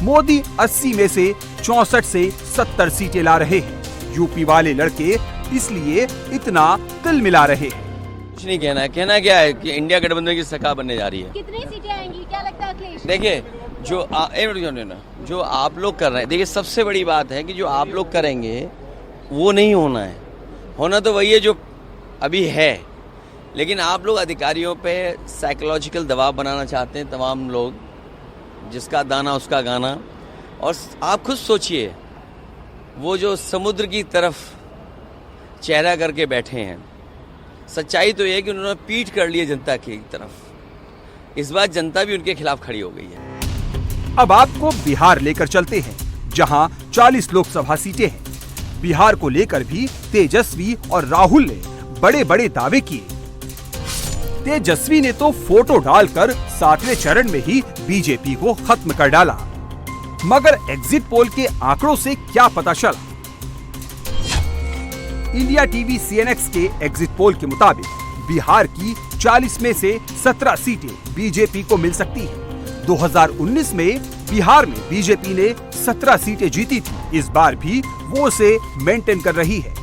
मोदी 80 में से 64 से 70 सीटें ला रहे हैं। यूपी वाले लड़के इसलिए इतना तिल मिला रहे हैं। कुछ नहीं कहना है, कहना क्या है कि इंडिया गठबंधन की सरकार बनने जा रही है। कितनी सीटें आएंगी, क्या लगता है अखिलेश? देखिए, जो आप लोग कर रहे हैं, देखिए सबसे बड़ी बात है कि जो आप लोग करेंगे वो नहीं होना है। होना तो वही है जो अभी है, लेकिन आप लोग अधिकारियों पे साइकोलॉजिकल दबाव बनाना चाहते हैं, तमाम लोग, जिसका दाना उसका गाना। और आप खुद सोचिए, वो जो समुद्र की तरफ चेहरा करके बैठे हैं, सच्चाई तो ये है कि उन्होंने पीठ कर ली है जनता की तरफ। इस बार जनता भी उनके खिलाफ खड़ी हो गई है। अब आपको बिहार लेकर चलते हैं, जहां 40 लोकसभा सीटें हैं। बिहार को लेकर भी तेजस्वी और राहुल ने बड़े बड़े दावे किए। तेजस्वी ने तो फोटो डालकर 7वें चरण में ही बीजेपी को खत्म कर डाला। मगर एग्जिट पोल के आंकड़ों से क्या पता चला? इंडिया टीवी CNX के एग्जिट पोल के मुताबिक बिहार की 40 में से 17 सीटें बीजेपी को मिल सकती हैं। 2019 में बिहार में बीजेपी ने 17 सीटें जीती थी। इस बार भी वो से मेंटेन कर रही है।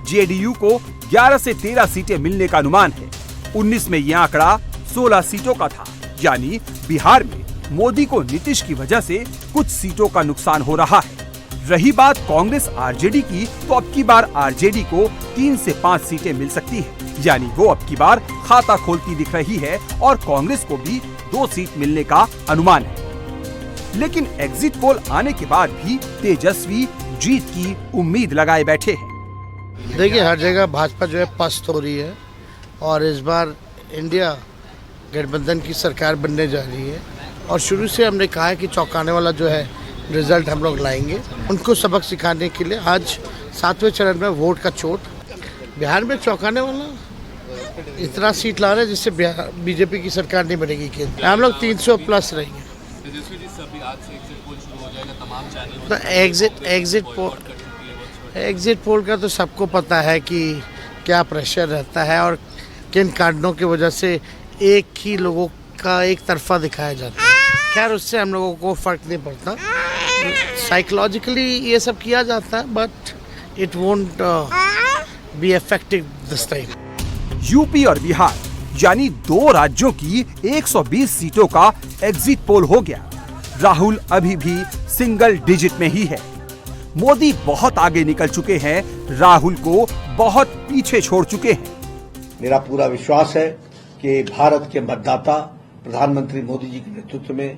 जेडीयू को 11 से 13 सीटें मिलने का अनुमान है। 19 में यह आंकड़ा 16 सीटों का था। यानी बिहार में मोदी को नीतीश की वजह से कुछ सीटों का नुकसान हो रहा है। रही बात कांग्रेस आरजेडी की, तो अब की बार आरजेडी को 3 से 5 सीटें मिल सकती है। यानी वो अब की बार खाता खोलती दिख रही है और कांग्रेस को भी 2 सीट मिलने का अनुमान है। लेकिन एग्जिट पोल आने के बाद भी तेजस्वी जीत की उम्मीद लगाए बैठे हैं। देखिए, हर जगह भाजपा जो है पस्त हो रही है और इस बार इंडिया गठबंधन की सरकार बनने जा रही है। और शुरू से हमने कहा है कि चौंकाने वाला जो है रिजल्ट हम लोग लाएंगे। उनको सबक सिखाने के लिए आज 7वें चरण में वोट का चोट, बिहार में चौंकाने वाला इतना सीट ला रहे हैं जिससे बीजेपी की सरकार नहीं बनेगी। हम लोग 300 प्लस रहेंगे। तो एग्जिट पोल का तो सबको पता है कि क्या प्रेशर रहता है और किन कारणों की वजह से एक ही लोगों का एक तरफा दिखाया जाता है। खैर, उससे हम लोगों को फर्क नहीं पड़ता। साइकोलॉजिकली ये सब किया जाता है, but it won't be effective this time. UP और बिहार यानी 2 राज्यों की 120 सीटों का एग्जिट पोल हो गया। राहुल अभी भी सिंगल डिजिट में ही है। मोदी बहुत आगे निकल चुके हैं, राहुल को बहुत पीछे छोड़ चुके हैं। मेरा पूरा विश्वास है कि भारत के मतदाता प्रधानमंत्री मोदी जी के नेतृत्व में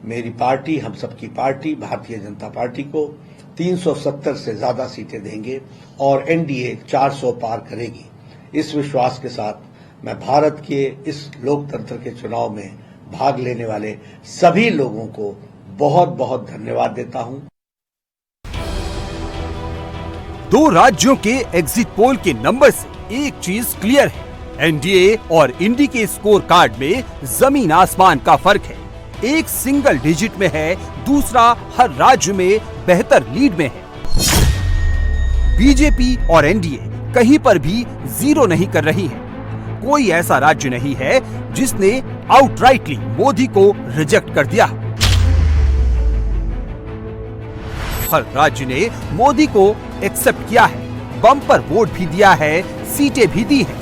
मेरी पार्टी, हम सबकी पार्टी भारतीय जनता पार्टी को 370 से ज्यादा सीटें देंगे और एनडीए 400 पार करेगी। इस विश्वास के साथ मैं भारत के इस लोकतंत्र के चुनाव में भाग लेने वाले सभी लोगों को बहुत बहुत धन्यवाद देता हूं। 2 राज्यों के एग्जिट पोल के नंबर से एक चीज क्लियर है, एनडीए और इंडी के स्कोर कार्ड में जमीन आसमान का फर्क है। एक सिंगल डिजिट में है, दूसरा हर राज्य में बेहतर लीड में है। बीजेपी और एनडीए कहीं पर भी जीरो नहीं कर रही है। कोई ऐसा राज्य नहीं है जिसने आउटराइटली मोदी को रिजेक्ट कर दिया। हर राज्य ने मोदी को एक्सेप्ट किया है, बम्पर वोट भी दिया है, सीटें भी दी हैं।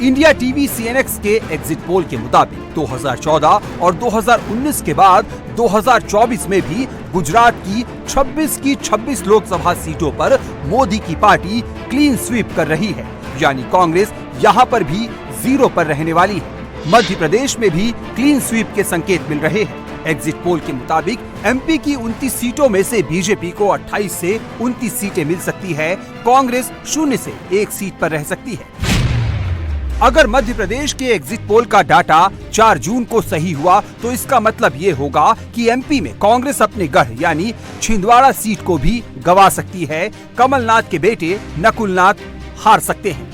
इंडिया टीवी सीएनएक्स के एग्जिट पोल के मुताबिक 2014 और 2019 के बाद 2024 में भी गुजरात की 26 लोकसभा सीटों पर मोदी की पार्टी क्लीन स्वीप कर रही है, यानी कांग्रेस यहां पर भी जीरो पर रहने वाली है। मध्य प्रदेश में भी क्लीन स्वीप के संकेत मिल रहे हैं। एग्जिट पोल के मुताबिक एमपी की 29 सीटों में से बीजेपी को 28 से 29 सीटें मिल सकती है, कांग्रेस 0 से 1 सीट पर रह सकती है। अगर मध्य प्रदेश के एग्जिट पोल का डाटा 4 जून को सही हुआ तो इसका मतलब ये होगा कि एमपी में कांग्रेस अपने गढ़ यानी छिंदवाड़ा सीट को भी गंवा सकती है। कमलनाथ के बेटे नकुलनाथ हार सकते हैं।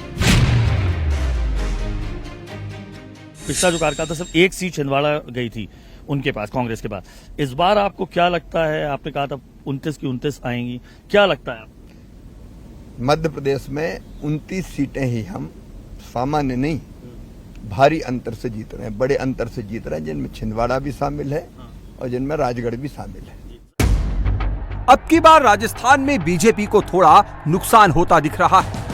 पिछला जो कार्यकाल था सिर्फ 1 सीट छिंदवाड़ा गई थी उनके पास, कांग्रेस के पास। इस बार आपको क्या लगता है? आपने कहा था 29 की 29 आएंगी, क्या लगता है? मध्य प्रदेश में 29 सीटें ही हम सामान्य नहीं भारी अंतर से जीत रहे हैं, बड़े अंतर से जीत रहे हैं, जिनमें छिंदवाड़ा भी शामिल है और जिनमें राजगढ़ भी शामिल है। अब की बार राजस्थान में बीजेपी को थोड़ा नुकसान होता दिख रहा है।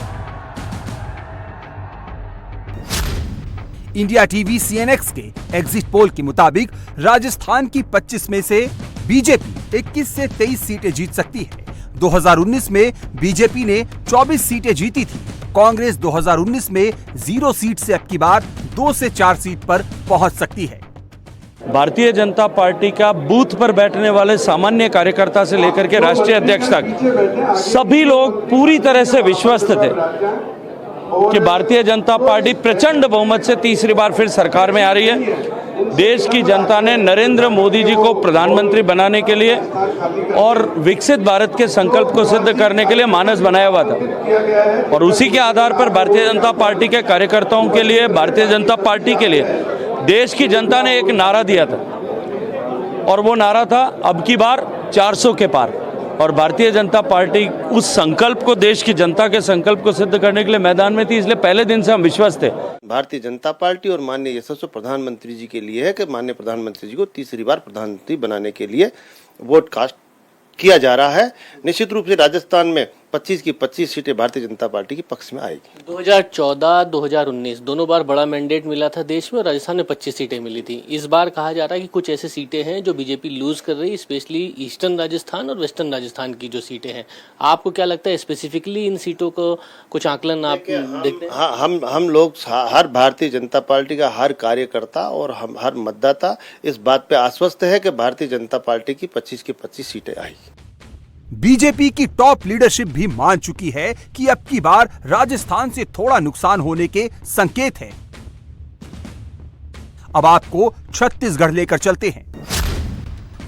इंडिया टीवी सीएनएक्स के एग्जिट पोल के मुताबिक राजस्थान की 25 में से बीजेपी 21 से 23 सीटें जीत सकती है। 2019 में बीजेपी ने 24 सीटें जीती थी। कांग्रेस 2019 में 0 सीट से अब की बार 2 से 4 सीट पर पहुंच सकती है। भारतीय जनता पार्टी का बूथ पर बैठने वाले सामान्य कार्यकर्ता से लेकर के राष्ट्रीय अध्यक्ष तक सभी लोग पूरी तरह से विश्वस्त थे कि भारतीय जनता पार्टी प्रचंड बहुमत से तीसरी बार फिर सरकार में आ रही है। देश की जनता ने नरेंद्र मोदी जी को प्रधानमंत्री बनाने के लिए और विकसित भारत के संकल्प को सिद्ध करने के लिए मानस बनाया हुआ था और उसी के आधार पर भारतीय जनता पार्टी के कार्यकर्ताओं के लिए, भारतीय जनता पार्टी के लिए देश की जनता ने एक नारा दिया था और वो नारा था अब की बार 400 के पार। और भारतीय जनता पार्टी उस संकल्प को, देश की जनता के संकल्प को सिद्ध करने के लिए मैदान में थी, इसलिए पहले दिन से हम विश्वास थे। भारतीय जनता पार्टी और माननीय यशस्वी प्रधानमंत्री जी के लिए है कि माननीय प्रधानमंत्री जी को तीसरी बार प्रधानमंत्री बनाने के लिए वोट कास्ट किया जा रहा है। निश्चित रूप से राजस्थान में 25 की 25 सीटें भारतीय जनता पार्टी के पक्ष में आएगी। 2014, 2019 दोनों बार बड़ा मैंडेट मिला था देश में, राजस्थान में 25 सीटें मिली थी। इस बार कहा जा रहा है कि कुछ ऐसी सीटें हैं जो बीजेपी लूज कर रही है, स्पेशली ईस्टर्न राजस्थान और वेस्टर्न राजस्थान की जो सीटें हैं। आपको क्या लगता है स्पेसिफिकली इन सीटों को कुछ आकलन आप देखते हैं? हाँ, हम लोग, हर भारतीय जनता पार्टी का हर कार्यकर्ता और हम हर मतदाता इस बात पे आश्वस्त है कि भारतीय जनता पार्टी की 25 की 25 सीटें आएगी। बीजेपी की टॉप लीडरशिप भी मान चुकी है कि अब की बार राजस्थान से थोड़ा नुकसान होने के संकेत हैं। अब आपको छत्तीसगढ़ लेकर चलते हैं।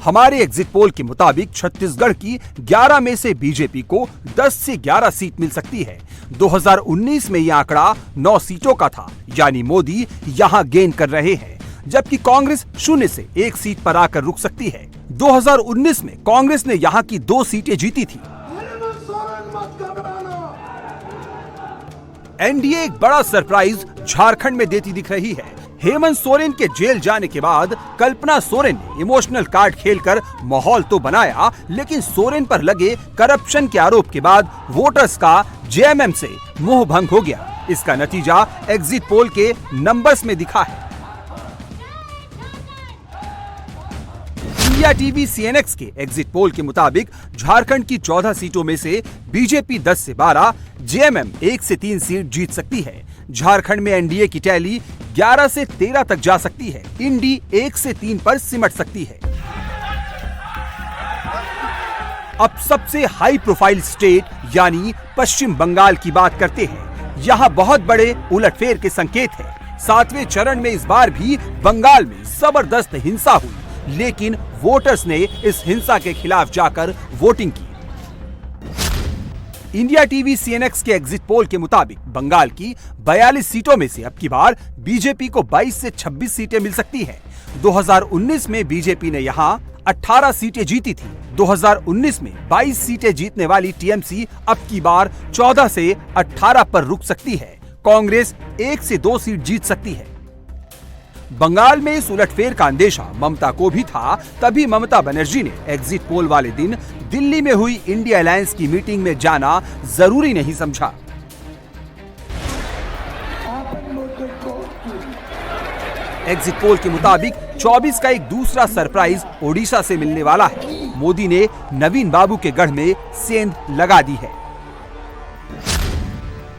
हमारे एग्जिट पोल के मुताबिक छत्तीसगढ़ की 11 में से बीजेपी को 10 से 11 सीट मिल सकती है। 2019 में यह आंकड़ा 9 सीटों का था, यानी मोदी यहां गेन कर रहे हैं, जबकि कांग्रेस 0 से 1 सीट पर आकर रुक सकती है। 2019 में कांग्रेस ने यहां की 2 सीटें जीती थी। एनडीए एक बड़ा सरप्राइज झारखंड में देती दिख रही है। हेमंत सोरेन के जेल जाने के बाद कल्पना सोरेन ने इमोशनल कार्ड खेलकर माहौल तो बनाया, लेकिन सोरेन पर लगे करप्शन के आरोप के बाद वोटर्स का जेएमएम से मोह भंग हो गया। इसका नतीजा एग्जिट पोल के नंबर्स में दिखा है। इंडिया टीवी सीएनएक्स के एग्जिट पोल के मुताबिक झारखंड की 14 सीटों में से बीजेपी 10 से 12, जेएमएम 1 से 3 सीट जीत सकती है, झारखंड में एनडीए की टैली 11 से 13 तक जा सकती है। इंडी 1 से 3 पर सिमट सकती है। अब सबसे हाई प्रोफाइल स्टेट यानी पश्चिम बंगाल की बात करते हैं। यहाँ बहुत बड़े उलटफेर के संकेत हैं। 7वें चरण में इस बार भी बंगाल में जबरदस्त हिंसा हुई, लेकिन वोटर्स ने इस हिंसा के खिलाफ जाकर वोटिंग की। इंडिया टीवी सीएनएक्स के एग्जिट पोल के मुताबिक बंगाल की 42 सीटों में से अब की बार बीजेपी को 22 से 26 सीटें मिल सकती हैं। 2019 में बीजेपी ने यहां 18 सीटें जीती थी। 2019 में 22 सीटें जीतने वाली टीएमसी अब की बार 14 से 18 पर रुक सकती है। कांग्रेस 1 से 2 सीट जीत सकती है। बंगाल में इस उलटफेर का अंदेशा ममता को भी था, तभी ममता बनर्जी ने एग्जिट पोल वाले दिन दिल्ली में हुई इंडिया अलायंस की मीटिंग में जाना जरूरी नहीं समझा। एग्जिट पोल के मुताबिक 24 का एक दूसरा सरप्राइज ओडिशा से मिलने वाला है। मोदी ने नवीन बाबू के गढ़ में सेंध लगा दी है।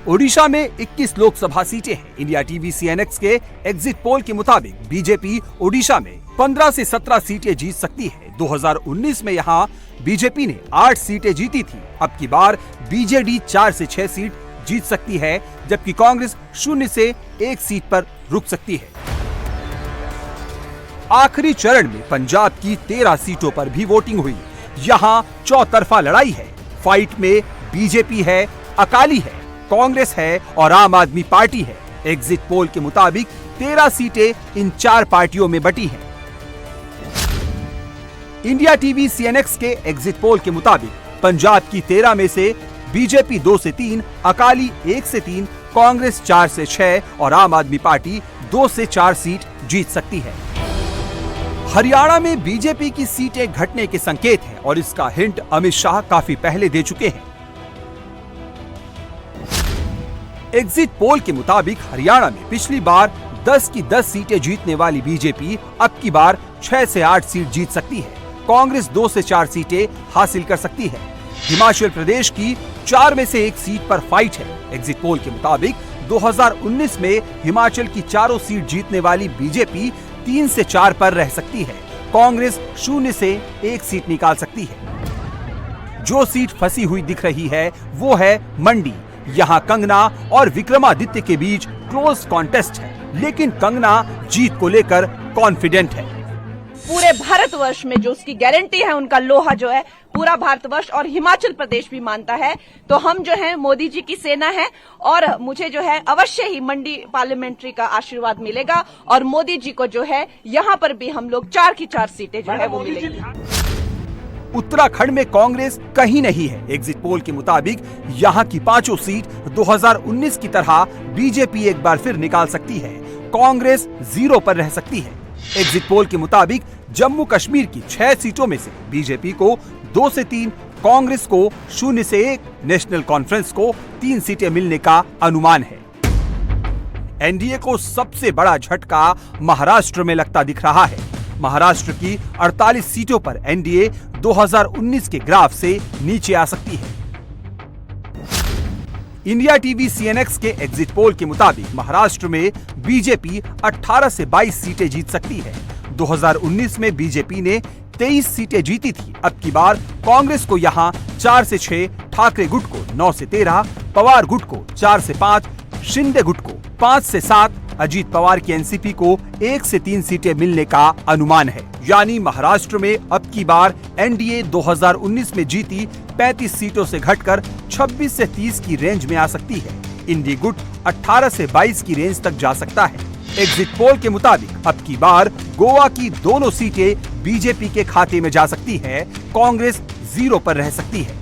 ओडिशा में 21 लोकसभा सीटें हैं। इंडिया टीवी सीएनएक्स के एग्जिट पोल के मुताबिक बीजेपी ओडिशा में 15 से 17 सीटें जीत सकती है। 2019 में यहां बीजेपी ने 8 सीटें जीती थी। अब की बार बीजेडी 4 से 6 सीट जीत सकती है, जबकि कांग्रेस 0 से 1 सीट पर रुक सकती है। आखिरी चरण में पंजाब की 13 सीटों पर भी वोटिंग हुई। यहां चौतरफा लड़ाई है। फाइट में बीजेपी है, अकाली है, कांग्रेस है और आम आदमी पार्टी है। एग्जिट पोल के मुताबिक 13 सीटें इन 4 पार्टियों में बटी हैं। इंडिया टीवी सीएनएक्स के एग्जिट पोल के मुताबिक पंजाब की 13 में से बीजेपी 2 से 3, अकाली 1 से 3, कांग्रेस 4 से 6 और आम आदमी पार्टी 2 से 4 सीट जीत सकती है। हरियाणा में बीजेपी की सीटें घटने के संकेत हैं और इसका हिंट अमित शाह काफी पहले दे चुके हैं। एग्जिट पोल के मुताबिक हरियाणा में पिछली बार 10 की 10 सीटें जीतने वाली बीजेपी अब की बार 6 से 8 सीट जीत सकती है। कांग्रेस 2 से 4 सीटें हासिल कर सकती है। हिमाचल प्रदेश की 4 में से 1 सीट पर फाइट है। एग्जिट पोल के मुताबिक 2019 में हिमाचल की 4 सीट जीतने वाली बीजेपी 3 से 4 पर रह सकती है। कांग्रेस 0 से 1 सीट निकाल सकती है। जो सीट फंसी हुई दिख रही है वो है मंडी। यहाँ कंगना और विक्रमादित्य के बीच क्लोज कॉन्टेस्ट है, लेकिन कंगना जीत को लेकर कॉन्फिडेंट है। पूरे भारतवर्ष में जो उसकी गारंटी है, उनका लोहा जो है पूरा भारतवर्ष और हिमाचल प्रदेश भी मानता है। तो हम जो है मोदी जी की सेना है और मुझे जो है अवश्य ही मंडी पार्लियामेंट्री का आशीर्वाद मिलेगा और मोदी जी को जो है यहाँ पर भी हम लोग 4 की 4 सीटें जो है वो मिलेगी। उत्तराखंड में कांग्रेस कहीं नहीं है। एग्जिट पोल के मुताबिक यहाँ की 5 सीट 2019 की तरह बीजेपी एक बार फिर निकाल सकती है। कांग्रेस 0 पर रह सकती है। एग्जिट पोल के मुताबिक जम्मू कश्मीर की 6 सीटों में से बीजेपी को 2 से 3, कांग्रेस को 0 से 1, नेशनल कॉन्फ्रेंस को 3 सीटें मिलने का अनुमान है। एनडीए को सबसे बड़ा झटका महाराष्ट्र में लगता दिख रहा है। महाराष्ट्र की 48 सीटों पर एनडीए 2019 के ग्राफ से नीचे आ सकती है। इंडिया टीवी सीएनएक्स के एग्जिट पोल के मुताबिक महाराष्ट्र में बीजेपी 18 से 22 सीटें जीत सकती है। 2019 में बीजेपी ने 23 सीटें जीती थी। अब की बार कांग्रेस को यहां 4 से 6, ठाकरे गुट को 9 से 13, पवार गुट को 4 से 5, शिंदे गुट को 5 से 7, अजीत पवार की एनसीपी को 1 से 3 सीटें मिलने का अनुमान है। यानी महाराष्ट्र में अब की बार एनडीए 2019 में जीती 35 सीटों से घटकर 26 से 30 की रेंज में आ सकती है। इंडी गुट 18 से 22 की रेंज तक जा सकता है। एग्जिट पोल के मुताबिक अब की बार गोवा की दोनों सीटें बीजेपी के खाते में जा सकती है। कांग्रेस 0 पर रह सकती है।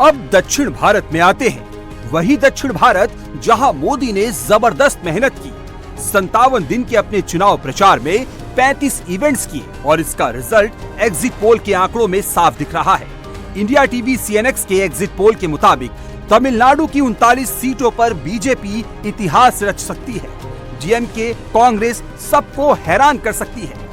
अब दक्षिण भारत में आते हैं। वही दक्षिण भारत जहां मोदी ने जबरदस्त मेहनत की। 57 दिन के अपने चुनाव प्रचार में 35 इवेंट्स किए और इसका रिजल्ट एग्जिट पोल के आंकड़ों में साफ दिख रहा है। इंडिया टीवी सीएनएक्स के एग्जिट पोल के मुताबिक तमिलनाडु की 39 सीटों पर बीजेपी इतिहास रच सकती है। डीएमके, कांग्रेस सबको हैरान कर सकती है।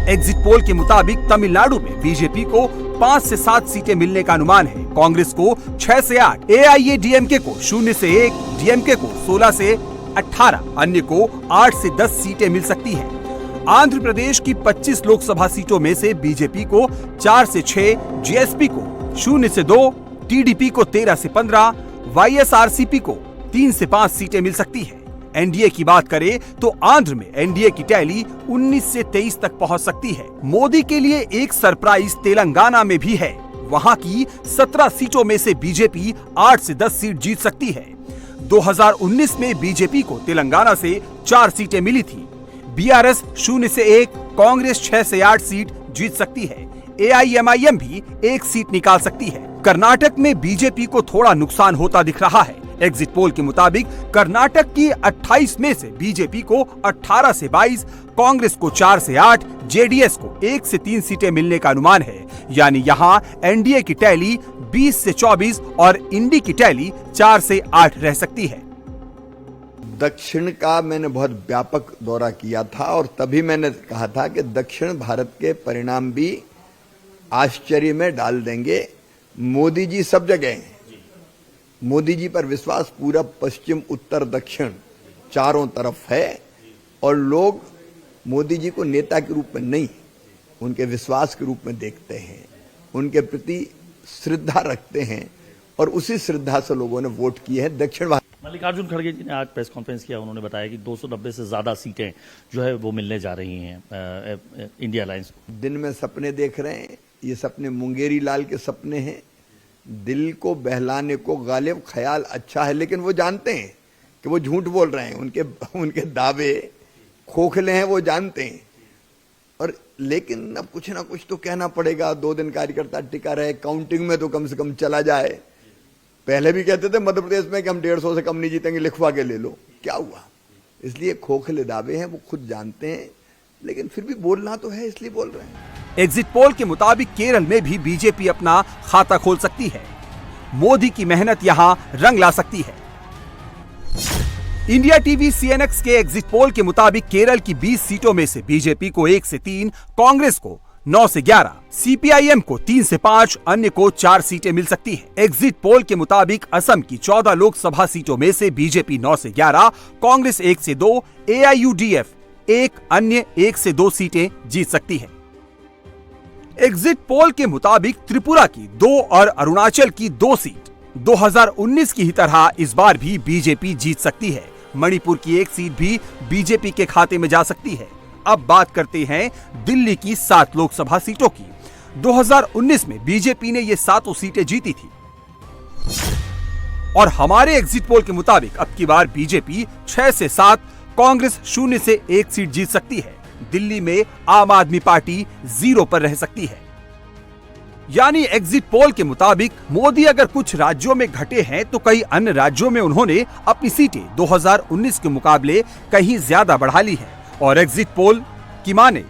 एग्जिट पोल के मुताबिक तमिलनाडु में बीजेपी को 5 से 7 सीटें मिलने का अनुमान है। कांग्रेस को 6 से 8, AIADMK को 0 से 1, DMK को 16 से 18, अन्य को 8 से 10 सीटें मिल सकती है। आंध्र प्रदेश की 25 लोकसभा सीटों में से बीजेपी को 4 से 6, जीएसपी को 0 से 2, टीडीपी को 13 से 15, वाईएसआरसीपी को 3 से 5 सीटें मिल सकती है। एनडीए की बात करें तो आंध्र में एनडीए की टैली 19 से 23 तक पहुंच सकती है। मोदी के लिए एक सरप्राइज तेलंगाना में भी है। वहां की 17 सीटों में से बीजेपी 8 से 10 सीट जीत सकती है। 2019 में बीजेपी को तेलंगाना से 4 सीटें मिली थी। बीआरएस 0 से 1, कांग्रेस 6 से 8 सीट जीत सकती है। एआईएमआईएम भी 1 सीट निकाल सकती है। कर्नाटक में बीजेपी को थोड़ा नुकसान होता दिख रहा है। एग्जिट पोल के मुताबिक कर्नाटक की 28 में से बीजेपी को 18 से 22, कांग्रेस को 4 से 8, जेडीएस को 1 से 3 सीटें मिलने का अनुमान है। यानी यहाँ एनडीए की टैली 20 से 24 और इंडी की टैली 4 से 8 रह सकती है। दक्षिण का मैंने बहुत व्यापक दौरा किया था और तभी मैंने कहा था कि दक्षिण भारत के परिणाम भी आश्चर्य में डाल देंगे। मोदी जी सब जगह हैं। मोदी जी पर विश्वास पूरब, पश्चिम, उत्तर, दक्षिण चारों तरफ है और लोग मोदी जी को नेता के रूप में नहीं, उनके विश्वास के रूप में देखते हैं, उनके प्रति श्रद्धा रखते हैं और उसी श्रद्धा से लोगों ने वोट किए हैं। दक्षिण भारत मल्लिकार्जुन खड़गे जी ने आज प्रेस कॉन्फ्रेंस किया, उन्होंने बताया कि 290 से ज्यादा सीटें जो है वो मिलने जा रही हैं इंडिया अलायंस को। दिन में सपने देख रहे हैं, ये सपने मुंगेरी लाल के सपने हैं। दिल को बहलाने को गालिब ख्याल अच्छा है, लेकिन वो जानते हैं कि वो झूठ बोल रहे हैं, उनके दावे खोखले हैं, वो जानते हैं। और लेकिन अब कुछ ना कुछ तो कहना पड़ेगा। 2 दिन कार्यकर्ता टिका रहे, काउंटिंग में तो कम से कम चला जाए। पहले भी कहते थे मध्य प्रदेश में कि हम 150 से कम नहीं जीतेंगे, लिखवा के ले लो, क्या हुआ? इसलिए खोखले दावे हैं, वो खुद जानते हैं, लेकिन फिर भी बोलना तो है, इसलिए बोल रहे हैं। एग्जिट पोल के मुताबिक केरल में भी बीजेपी अपना खाता खोल सकती है। मोदी की मेहनत यहां रंग ला सकती है। इंडिया टीवी सीएनएक्स के एग्जिट पोल के मुताबिक केरल की 20 सीटों में से बीजेपी को 1 से 3, कांग्रेस को 9 से 11, सीपीआईएम को 3 से 5, अन्य को 4 सीटें मिल सकती है। एग्जिट पोल के मुताबिक असम की 14 लोकसभा सीटों में से बीजेपी 9 से 11, कांग्रेस 1 से 2, एआईयूडीएफ 1, अन्य 1 से 2 सीटें जीत सकती है। एग्जिट पोल के मुताबिक त्रिपुरा की 2 और अरुणाचल की 2 सीट 2019 की ही तरह इस बार भी बीजेपी जीत सकती है। मणिपुर की 1 सीट भी बीजेपी के खाते में जा सकती है। अब बात करते हैं दिल्ली की 7 लोकसभा सीटों की। 2019 में बीजेपी ने ये 7 सीटें जीती थी और हमारे एग्जिट पोल के मुताबिक अब की बार बीजेपी 6 से 7, कांग्रेस 0 से 1 सीट जीत सकती है। दिल्ली में आम आदमी पार्टी 0 पर रह सकती है। यानी एग्जिट पोल के मुताबिक मोदी अगर कुछ राज्यों में घटे हैं तो कई अन्य राज्यों में उन्होंने अपनी सीटें 2019 के मुकाबले कहीं ज्यादा बढ़ा ली है। और एग्जिट पोल की माने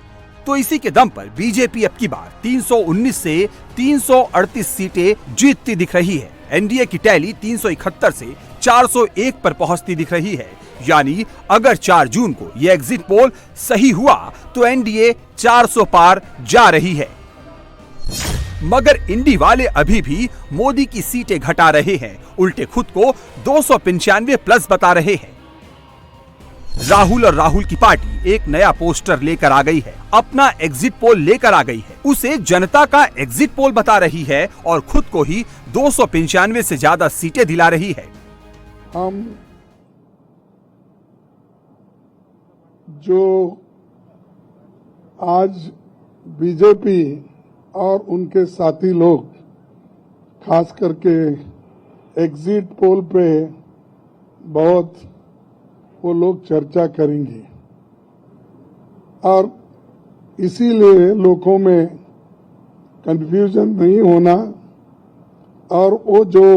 तो इसी के दम पर बीजेपी अब की बार 319 से 338 सीटें जीतती दिख रही है। एनडीए की टैली 371 से 401 पर पहुंचती दिख रही है। यानी अगर 4 जून को यह एग्जिट पोल सही हुआ तो एनडीए 400 पार जा रही है। मगर इंडी वाले अभी भी मोदी की सीटें घटा रहे हैं, उल्टे खुद को 295 प्लस बता रहे हैं। राहुल और राहुल की पार्टी एक नया पोस्टर लेकर आ गई है, अपना एग्जिट पोल लेकर आ गई है। उसे जनता का एग्जिट पोल बता रही है और खुद को ही 295 से ज्यादा सीटें दिला रही है। हम जो आज बीजेपी और उनके साथी लोग खास करके एग्जिट पोल पे बहुत वो लोग चर्चा करेंगे और इसीलिए लोगों में कंफ्यूजन नहीं होना और वो जो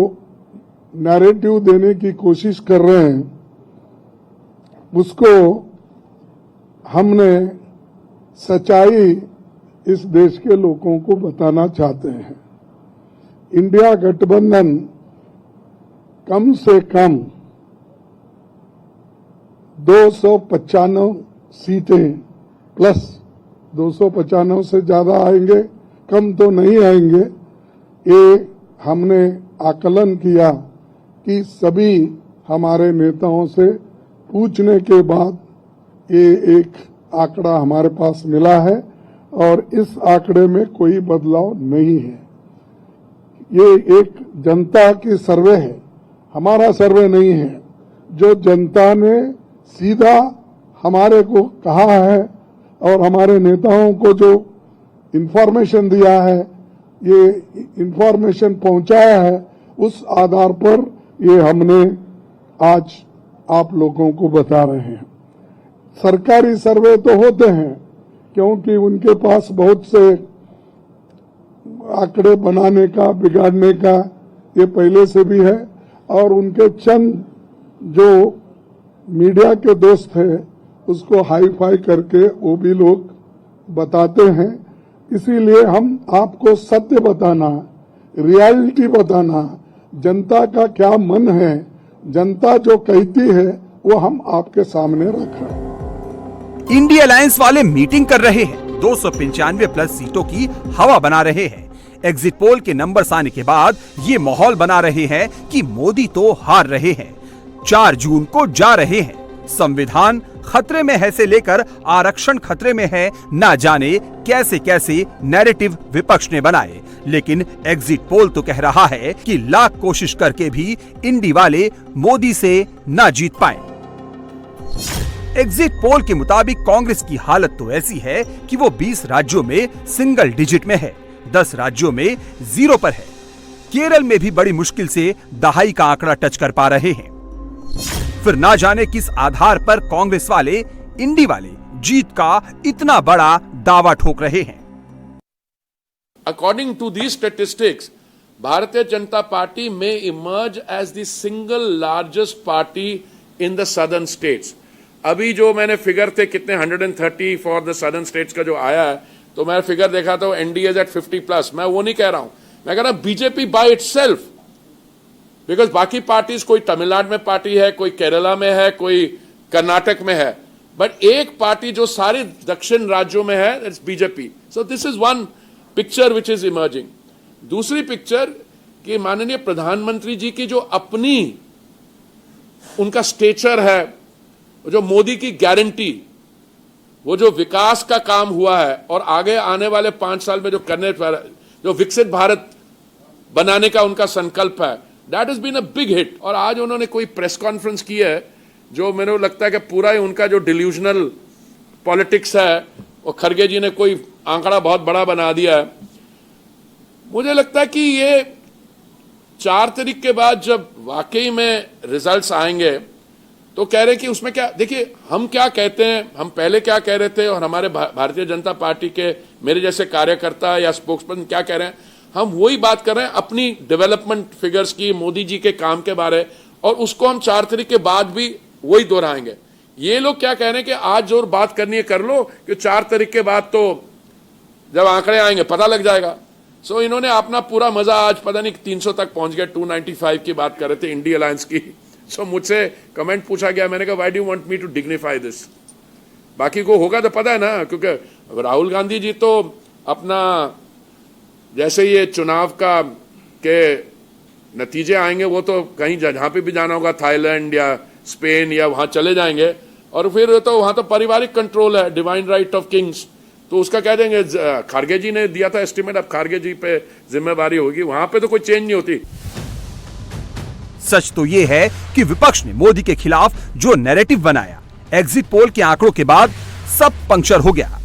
नैरेटिव देने की कोशिश कर रहे हैं उसको हमने सच्चाई इस देश के लोगों को बताना चाहते हैं। इंडिया गठबंधन कम से कम 295 सीटें प्लस 295 से ज्यादा आएंगे कम तो नहीं आएंगे। ये हमने आकलन किया कि सभी हमारे नेताओं से पूछने के बाद ये एक आंकड़ा हमारे पास मिला है और इस आंकड़े में कोई बदलाव नहीं है। ये एक जनता की सर्वे है, हमारा सर्वे नहीं है। जो जनता ने सीधा हमारे को कहा है और हमारे नेताओं को जो इंफॉर्मेशन दिया है, ये इंफॉर्मेशन पहुंचाया है, उस आधार पर ये हमने आज आप लोगों को बता रहे हैं। सरकारी सर्वे तो होते हैं क्योंकि उनके पास बहुत से आंकड़े बनाने का, बिगाड़ने का ये पहले से भी है और उनके चंद जो मीडिया के दोस्त हैं उसको हाई फाई करके वो भी लोग बताते हैं। इसीलिए हम आपको सत्य बताना, रियलिटी बताना, जनता का क्या मन है, जनता जो कहती है वो हम आपके सामने रख रहे हैं। इंडिया अलायंस वाले मीटिंग कर रहे हैं, 295 प्लस सीटों की हवा बना रहे हैं। एग्जिट पोल के नंबर्स आने के बाद ये माहौल बना रहे हैं कि मोदी तो हार रहे हैं, 4 जून को जा रहे हैं। संविधान खतरे में है से लेकर आरक्षण खतरे में है, ना जाने कैसे कैसे नैरेटिव विपक्ष ने बनाए, लेकिन एग्जिट पोल तो कह रहा है कि लाख कोशिश करके भी इंडी वाले मोदी से ना जीत पाए। एग्जिट पोल के मुताबिक कांग्रेस की हालत तो ऐसी है कि वो 20 राज्यों में सिंगल डिजिट में है, 10 राज्यों में 0 पर है। केरल में भी बड़ी मुश्किल से दहाई का आंकड़ा टच कर पा रहे हैं। फिर ना जाने किस आधार पर कांग्रेस वाले इंडी वाले जीत का इतना बड़ा दावा ठोक रहे हैं। According to these statistics, Bharatiya Janata Party may emerge as the single largest party in the southern states. अभी जो मैंने फिगर थे कितने 130 फॉर द सदर्न स्टेट्स का जो आया है, तो मैं फिगर देखा था एनडीए एट 50+। मैं वो नहीं कह रहा हूं, मैं कह रहा हूं बीजेपी बाय इटसेल्फ, बिकॉज बाकी पार्टीज, कोई तमिलनाडु में पार्टी है, कोई केरला में है, कोई कर्नाटक में है, बट एक पार्टी जो सारे दक्षिण राज्यों में है, it's BJP. So this is one picture which is emerging. दूसरी पिक्चर कि माननीय प्रधानमंत्री जी की जो अपनी उनका स्टेचर है, जो मोदी की गारंटी, वो जो विकास का काम हुआ है और आगे आने वाले 5 साल में जो करने, जो विकसित भारत बनाने का उनका संकल्प है, that has been a big hit. और आज उन्होंने कोई प्रेस कॉन्फ्रेंस की है जो मेरे लगता है कि पूरा ही उनका जो डिल्यूजनल पॉलिटिक्स है, और खरगे जी ने कोई आंकड़ा बहुत बड़ा बना दिया है। मुझे लगता है कि ये 4 तारीख के बाद जब वाकई में रिजल्ट्स आएंगे तो कह रहे हैं कि उसमें क्या, देखिए हम क्या कहते हैं, हम पहले क्या कह रहे थे और हमारे भारतीय जनता पार्टी के मेरे जैसे कार्यकर्ता या स्पोक्सपर्सन क्या कह रहे हैं, हम वही बात कर रहे हैं अपनी डेवलपमेंट फिगर्स की, मोदी जी के काम के बारे, और उसको हम 4 तारीख के बाद भी वही दोहराएंगे। ये लोग क्या कह रहे हैं कि आज जो बात करनी है कर लो, कि 4 तारीख के बाद तो जब आंकड़े आएंगे पता लग जाएगा। सो इन्होंने अपना पूरा मजा आज पता नहीं 300 तक पहुंच गया, 295 की बात कर रहे थे इंडिया अलायंस की। सो मुझसे कमेंट पूछा गया, मैंने कहा why do you want me to dignify this. बाकी को होगा तो पता है ना, क्योंकि राहुल गांधी जी तो अपना जैसे ये चुनाव का के नतीजे आएंगे, वो तो कहीं जहां पे भी जाना होगा, थाईलैंड या स्पेन या वहां चले जाएंगे, और फिर तो वहां तो पारिवारिक कंट्रोल है, डिवाइन राइट ऑफ किंग्स, तो उसका कह देंगे खारगे जी ने दिया था एस्टिमेट, अब खारगे जी पे जिम्मेवारी होगी, वहां पे तो कोई चेंज नहीं होती। सच तो ये है कि विपक्ष ने मोदी के खिलाफ जो नैरेटिव बनाया, एग्जिट पोल के आंकड़ों के बाद सब पंक्चर हो गया।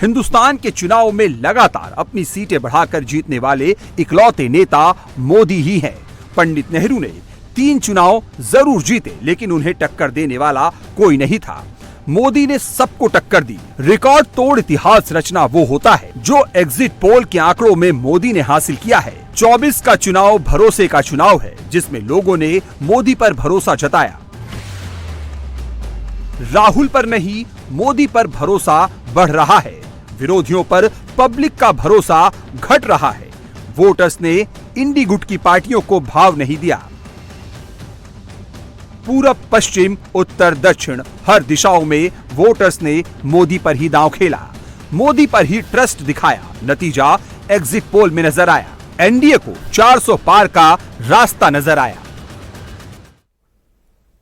हिंदुस्तान के चुनाव में लगातार अपनी सीटें बढ़ाकर जीतने वाले इकलौते नेता मोदी ही हैं। पंडित नेहरू ने 3 चुनाव जरूर जीते, लेकिन उन्हें टक्कर देने वाला कोई नहीं था। मोदी ने सबको टक्कर दी। रिकॉर्ड तोड़ इतिहास रचना वो होता है जो एग्जिट पोल के आंकड़ों में मोदी ने हासिल किया है। 24 का चुनाव भरोसे का चुनाव है, जिसमें लोगों ने मोदी पर भरोसा जताया। राहुल पर नहीं, मोदी पर भरोसा बढ़ रहा है। विरोधियों पर पब्लिक का भरोसा घट रहा है। वोटर्स ने इंडी गुट की पार्टियों को भाव नहीं दिया। पूरब, पश्चिम, उत्तर, दक्षिण हर दिशाओं में वोटर्स ने मोदी पर ही दांव खेला, मोदी पर ही ट्रस्ट दिखाया। नतीजा एग्जिट पोल में नजर आया। एनडीए को 400 पार का रास्ता नजर आया।